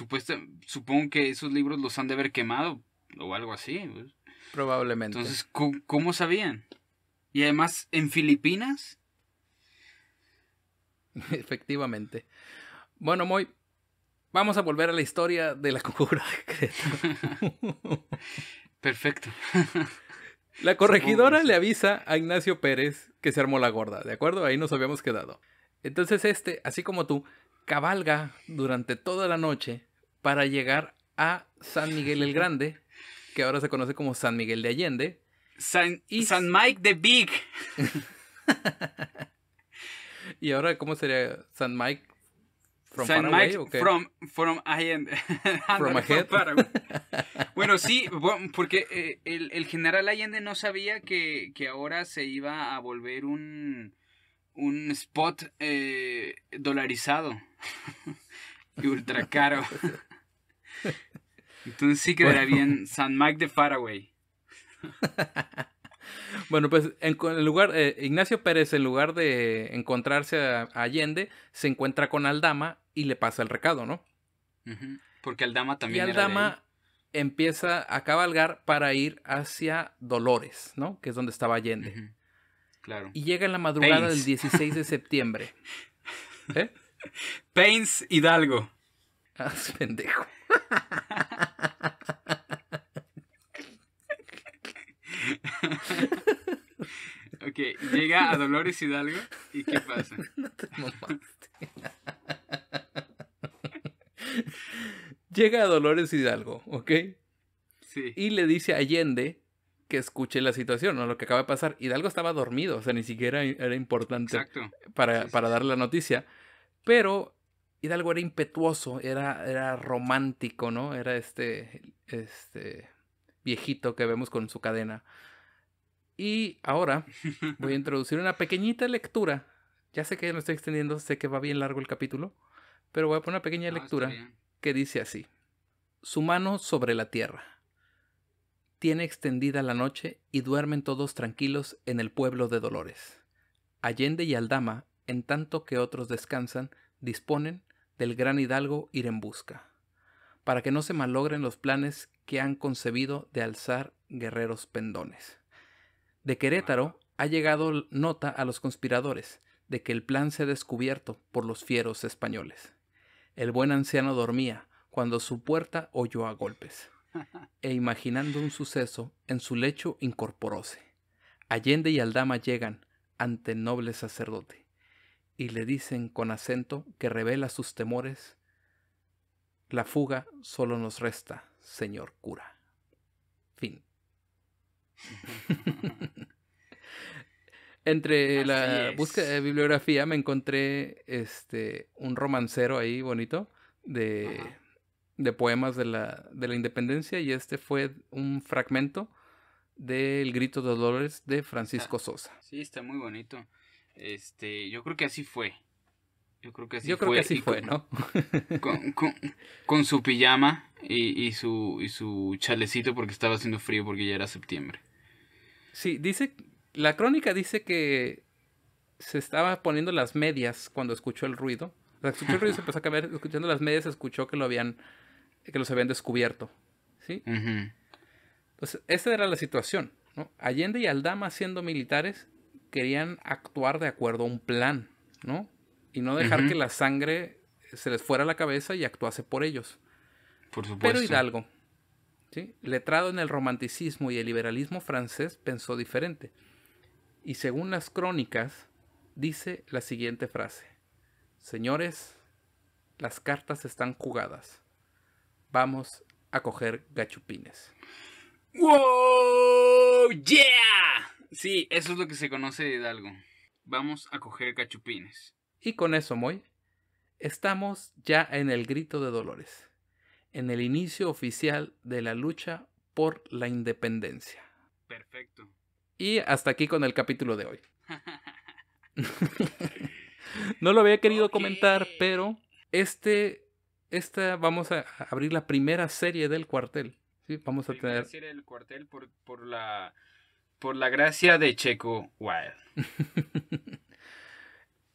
supongo que esos libros los han de haber quemado o algo así. Pues. Probablemente. Entonces, ¿cómo sabían? Y además, en Filipinas. Efectivamente. Bueno, Moy, vamos a volver a la historia de la conjura de Querétaro. Perfecto. La Supongo que corregidora sí. le avisa a Ignacio Pérez que se armó la gorda, ¿de acuerdo? Ahí nos habíamos quedado. Entonces así como tú, cabalga durante toda la noche para llegar a San Miguel el Grande, que ahora se conoce como San Miguel de Allende. San Mike the Big. ¿Y ahora cómo sería? ¿San Mike from San far away Mike o qué? from Allende. From Ándale, ahead. Bueno, sí, porque el general Allende no sabía que ahora se iba a volver un spot dolarizado y ultra caro. Entonces sí quedaría Bueno, bien San Mike de Faraway. bueno, pues en lugar, Ignacio Pérez, en lugar de encontrarse a Allende, se encuentra con Aldama y le pasa el recado, ¿no? Ujú, porque Aldama Y también era de ahí. Aldama empieza a cabalgar para ir hacia Dolores, ¿no? Que es donde estaba Allende. Ujú, claro. Y llega en la madrugada del Pains. 16 de septiembre. ¿Eh? Pains Hidalgo. Ah, es pendejo. Ok, llega a Dolores Hidalgo y ¿qué pasa? No te mamaste. Llega a Dolores Hidalgo, ¿ok? Sí, Y le dice a Allende que escuche la situación, ¿no? Lo que acaba de pasar. Hidalgo estaba dormido, o sea, ni siquiera era importante exacto. Sí, para sí, darle sí. la noticia. Pero Hidalgo era impetuoso, era romántico, ¿no? Era este viejito que vemos con su cadena. Y ahora voy a introducir una pequeñita lectura Ya sé que me estoy extendiendo, sé que va bien largo el capítulo, pero voy a poner una pequeña lectura que dice así. Su mano sobre la tierra. Tiene extendida la noche y duermen todos tranquilos en el pueblo de Dolores. Allende y Aldama, en tanto que otros descansan, disponen del gran hidalgo ir en busca, para que no se malogren los planes que han concebido de alzar guerreros pendones. De Querétaro ha llegado nota a los conspiradores de que el plan se ha descubierto por los fieros españoles. El buen anciano dormía cuando su puerta oyó a golpes, e imaginando un suceso, en su lecho incorporóse. Allende y Aldama llegan ante el noble sacerdote, y le dicen con acento que revela sus temores: la fuga solo nos resta, señor cura. Fin. Entre la búsqueda de bibliografía me encontré un romancero ahí bonito de poemas de la independencia, y este fue un fragmento del Grito de Dolores de Francisco Sosa. Sí, está muy bonito. Yo creo que así fue. Yo creo que así fue, ¿no? Con su pijama y su chalecito porque estaba haciendo frío porque ya era septiembre. Sí, la crónica dice que se estaba poniendo las medias cuando escuchó el ruido. O sea, escuchó el ruido y se empezó a cambiar. Escuchando las medias escuchó que los habían descubierto. ¿Sí? Uh-huh. Entonces, esa era la situación, ¿no? Allende y Aldama, siendo militares, querían actuar de acuerdo a un plan, ¿no? Y no dejar que la sangre se les fuera a la cabeza y actuase por ellos. Por supuesto. Pero Hidalgo, ¿sí?, letrado en el romanticismo y el liberalismo francés, pensó diferente. Y según las crónicas, dice la siguiente frase: señores, las cartas están jugadas. Vamos a coger gachupines. ¡Wow! ¡Yeah! Sí, eso es lo que se conoce de Hidalgo. Vamos a coger gachupines. Y con eso, Moy, estamos ya en el Grito de Dolores, en el inicio oficial de la lucha por la independencia. Perfecto. Y hasta aquí con el capítulo de hoy. No lo había querido comentar, pero vamos a abrir la primera serie del cuartel. ¿Sí? Vamos a tener la serie del cuartel por la gracia de Checo Wild.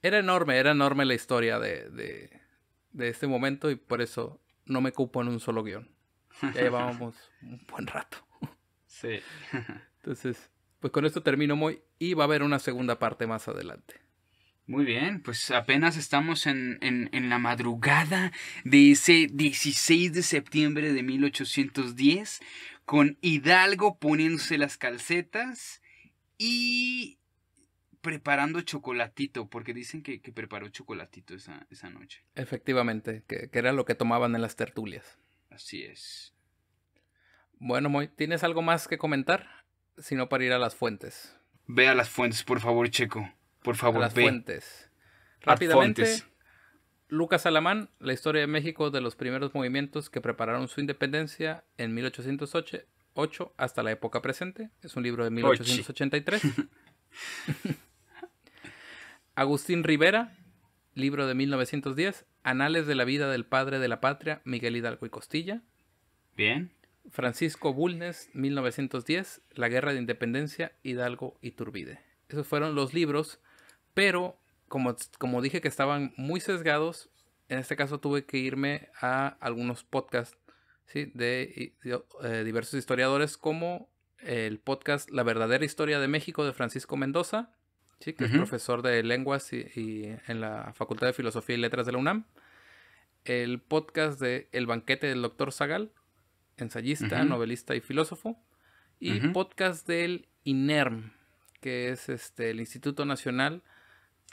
Era enorme la historia de este momento, y por eso no me cupo en un solo guión. Ya llevábamos un buen rato. Sí. Entonces, pues con esto termino, Moy, y va a haber una segunda parte más adelante. Muy bien, pues apenas estamos en la madrugada de ese 16 de septiembre de 1810, con Hidalgo poniéndose las calcetas y preparando chocolatito, porque dicen que preparó chocolatito esa noche. Efectivamente, que era lo que tomaban en las tertulias. Así es. Bueno, Moy, ¿tienes algo más que comentar? Si no, para ir a las fuentes. Ve a las fuentes, por favor, Checo. Por favor, a las ve. Fuentes. Rápidamente, fuentes. Lucas Alamán, la historia de México de los primeros movimientos que prepararon su independencia en 1808 hasta la época presente. Es un libro de 1883. Agustín Rivera, libro de 1910, Anales de la vida del padre de la patria, Miguel Hidalgo y Costilla. Bien. Francisco Bulnes, 1910, La guerra de independencia, Hidalgo y Iturbide. Esos fueron los libros, pero como dije que estaban muy sesgados, en este caso tuve que irme a algunos podcasts, ¿sí?, de diversos historiadores, como el podcast La verdadera historia de México de Francisco Mendoza, ¿sí?, que es profesor de lenguas y en la Facultad de Filosofía y Letras de la UNAM. El podcast de El banquete del Dr. Zagal, ensayista, novelista y filósofo. Y podcast del INERM, que es el Instituto Nacional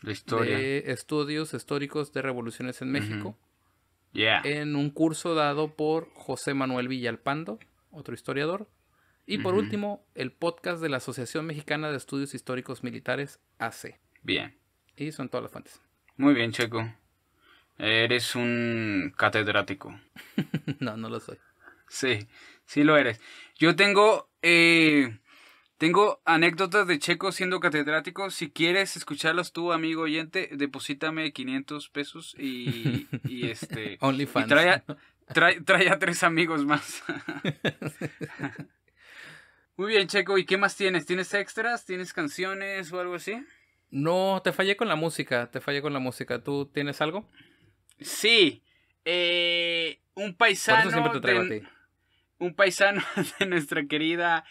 de Estudios Históricos de Revoluciones en México. En un curso dado por José Manuel Villalpando, otro historiador. Y por último, el podcast de la Asociación Mexicana de Estudios Históricos Militares, AC. Bien. Y son todas las fuentes. Muy bien, Checo. Eres un catedrático. No lo soy. Sí, sí lo eres. Yo tengo Tengo anécdotas de Checo siendo catedrático. Si quieres escucharlas tú, amigo oyente, deposítame 500 pesos y OnlyFans. Y trae a 3 amigos más. Muy bien, Checo. ¿Y qué más tienes? ¿Tienes extras? ¿Tienes canciones o algo así? No, te fallé con la música. ¿Tú tienes algo? Sí. Un paisano. Por eso siempre te traigo a ti. Un paisano de nuestra querida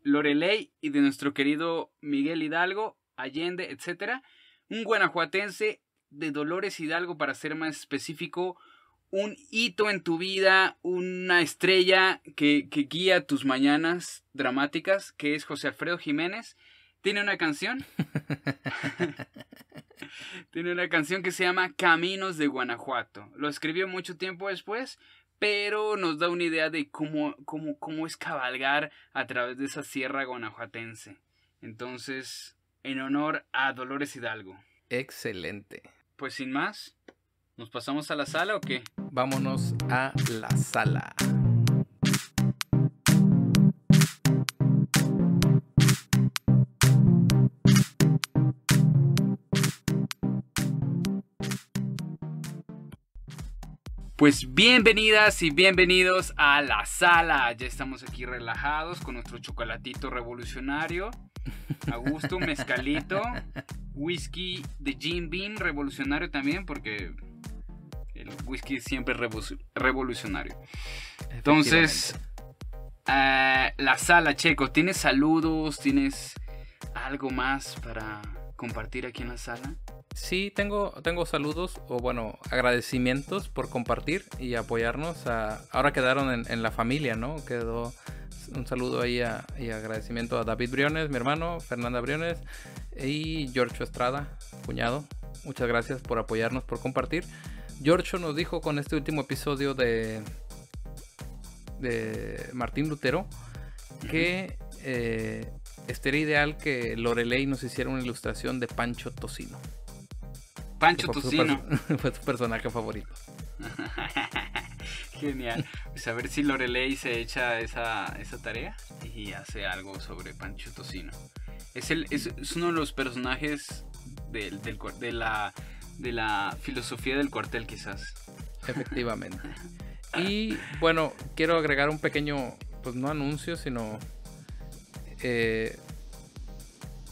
Loreley y de nuestro querido Miguel Hidalgo, Allende, etcétera. Un guanajuatense de Dolores Hidalgo, para ser más específico. Un hito en tu vida, una estrella que guía tus mañanas dramáticas, que es José Alfredo Jiménez. Tiene una canción. Tiene una canción que se llama Caminos de Guanajuato. Lo escribió mucho tiempo después, pero nos da una idea de cómo es cabalgar a través de esa sierra guanajuatense. Entonces, en honor a Dolores Hidalgo. Excelente. Pues sin más, ¿nos pasamos a la sala o qué? Vámonos a la sala. Pues bienvenidas y bienvenidos a la sala. Ya estamos aquí relajados con nuestro chocolatito revolucionario. A gusto, mezcalito, whisky de Jim Beam revolucionario también, porque el whisky siempre es revolucionario. Entonces, la sala, Checo, ¿tienes saludos? ¿Tienes algo más para compartir aquí en la sala? Sí, tengo saludos o bueno, agradecimientos por compartir y apoyarnos. Ahora quedaron en la familia, ¿no? Quedó un saludo ahí y agradecimiento a David Briones, mi hermano, Fernanda Briones y Giorgio Estrada, cuñado. Muchas gracias por apoyarnos, por compartir. Giorgio nos dijo con este último episodio de Martín Lutero que estaría ideal que Loreley nos hiciera una ilustración de Pancho Tocino. Pancho Tocino. Fue su personaje favorito. Genial. Pues a ver si Loreley se echa esa tarea y hace algo sobre Pancho Tocino. Es uno de los personajes de la filosofía del cuartel, quizás. Efectivamente. Y bueno, quiero agregar un pequeño, pues no anuncio, sino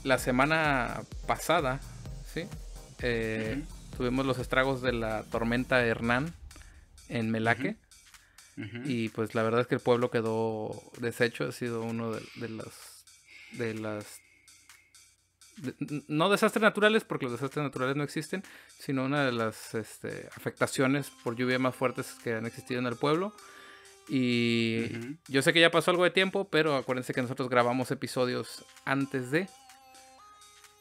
la semana pasada, ¿sí? Tuvimos los estragos de la tormenta Hernán en Melaque. Y pues la verdad es que el pueblo quedó deshecho. Ha sido uno de las no desastres naturales, porque los desastres naturales no existen, sino una de las afectaciones por lluvia más fuertes que han existido en el pueblo. Y yo sé que ya pasó algo de tiempo, pero acuérdense que nosotros grabamos episodios antes de.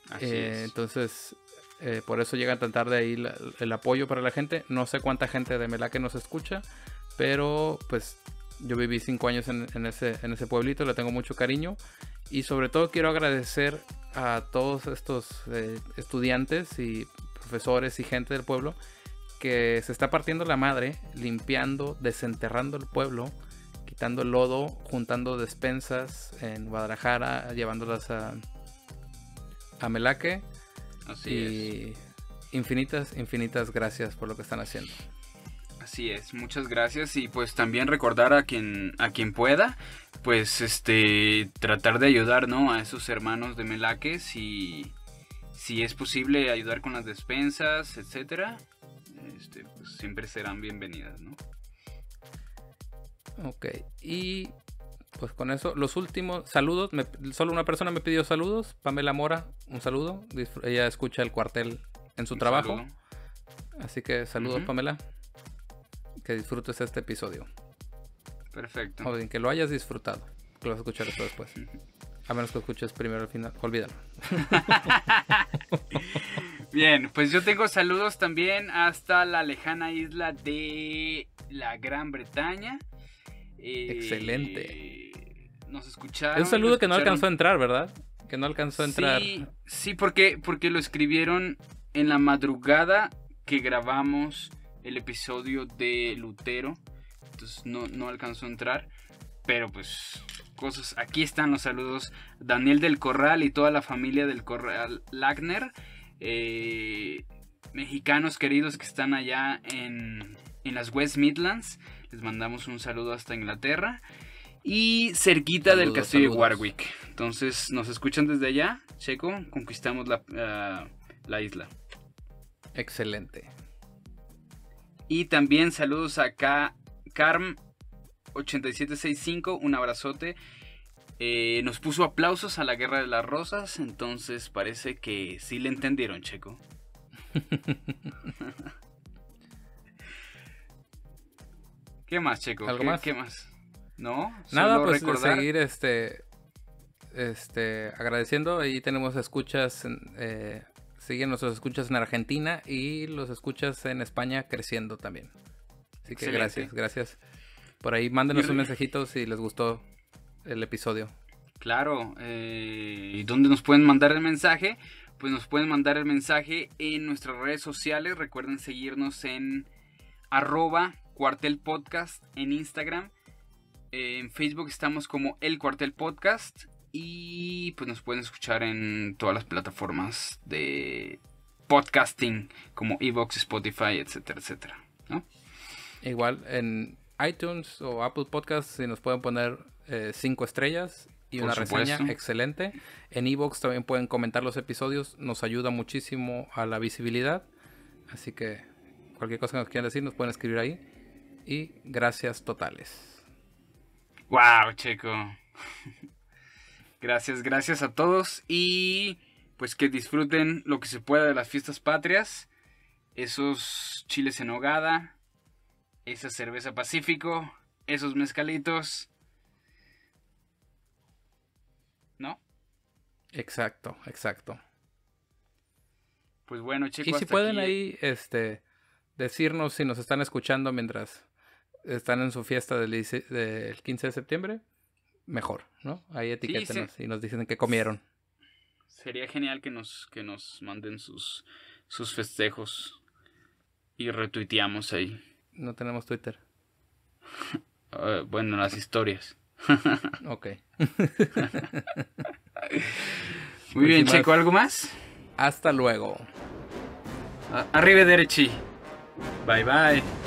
Así es. Entonces, por eso llega tan tarde ahí el apoyo para la gente. No sé cuánta gente de Melaque nos escucha, pero pues yo viví 5 años en ese pueblito, le tengo mucho cariño. Y sobre todo quiero agradecer a todos estos estudiantes y profesores y gente del pueblo que se está partiendo la madre, limpiando, desenterrando el pueblo, quitando el lodo, juntando despensas en Guadalajara, llevándolas a Melaque. Así es. Infinitas gracias por lo que están haciendo. Así es, muchas gracias. Y pues también recordar a quien pueda, pues tratar de ayudar, ¿no?, a esos hermanos de Melaque, si es posible ayudar con las despensas, etcétera. Pues siempre serán bienvenidas, ¿no? Ok, y pues con eso, los últimos saludos, solo una persona me pidió saludos, Pamela Mora, un saludo, ella escucha el cuartel en su trabajo, saludo. Así que saludos, Pamela, que disfrutes este episodio. Perfecto. O bien, que lo hayas disfrutado, que lo vas a escuchar esto después, a menos que escuches primero al final, olvídalo. Bien, pues yo tengo saludos también hasta la lejana isla de la Gran Bretaña. Excelente. Nos escucharon. Es un saludo que no alcanzó a entrar, ¿verdad? Que no alcanzó a entrar. Sí, porque lo escribieron en la madrugada que grabamos el episodio de Lutero. Entonces no alcanzó a entrar. Pero pues, cosas. Aquí están los saludos. Daniel del Corral y toda la familia del Corral Lagner. Mexicanos queridos que están allá en las West Midlands. Les mandamos un saludo hasta Inglaterra. Y cerquita del castillo de Warwick. Entonces, nos escuchan desde allá. Checo, conquistamos la isla. Excelente. Y también saludos a Carm8765. Un abrazote. Nos puso aplausos a la Guerra de las Rosas. Entonces parece que sí le entendieron, Checo. ¿Qué más, Checo? ¿Algo más? ¿Qué más? ¿No? Nada, pues recordar... seguir agradeciendo. Ahí tenemos escuchas, siguen nuestros escuchas en Argentina y los escuchas en España creciendo también. Así que gracias. Por ahí mándenos un mensajito si les gustó el episodio. Claro, ¿y dónde nos pueden mandar el mensaje? Pues nos pueden mandar el mensaje en nuestras redes sociales. Recuerden seguirnos en @cuartelpodcast en Instagram. En Facebook estamos como El Cuartel Podcast. Y pues nos pueden escuchar en todas las plataformas de podcasting como Evox, Spotify, etcétera, etcétera, ¿no? Igual en iTunes o Apple Podcasts si nos pueden poner 5 estrellas y una reseña excelente. En Evox también pueden comentar los episodios. Nos ayuda muchísimo a la visibilidad. Así que cualquier cosa que nos quieran decir nos pueden escribir ahí. Y gracias totales. ¡Wow, Checo! Gracias a todos. Y pues que disfruten lo que se pueda de las fiestas patrias. Esos chiles en nogada. Esa cerveza Pacífico. Esos mezcalitos. ¿No? Exacto. Pues bueno, Checo, y si pueden aquí... ahí decirnos si nos están escuchando mientras están en su fiesta del 15 de septiembre, mejor, ¿no? Ahí etiquétenos y nos dicen que comieron. Sería genial que nos manden sus festejos y retuiteamos ahí. No tenemos Twitter. Bueno, las historias. Ok. Muy bien, Checo, ¿algo más? Hasta luego. Arrivederci. Bye bye.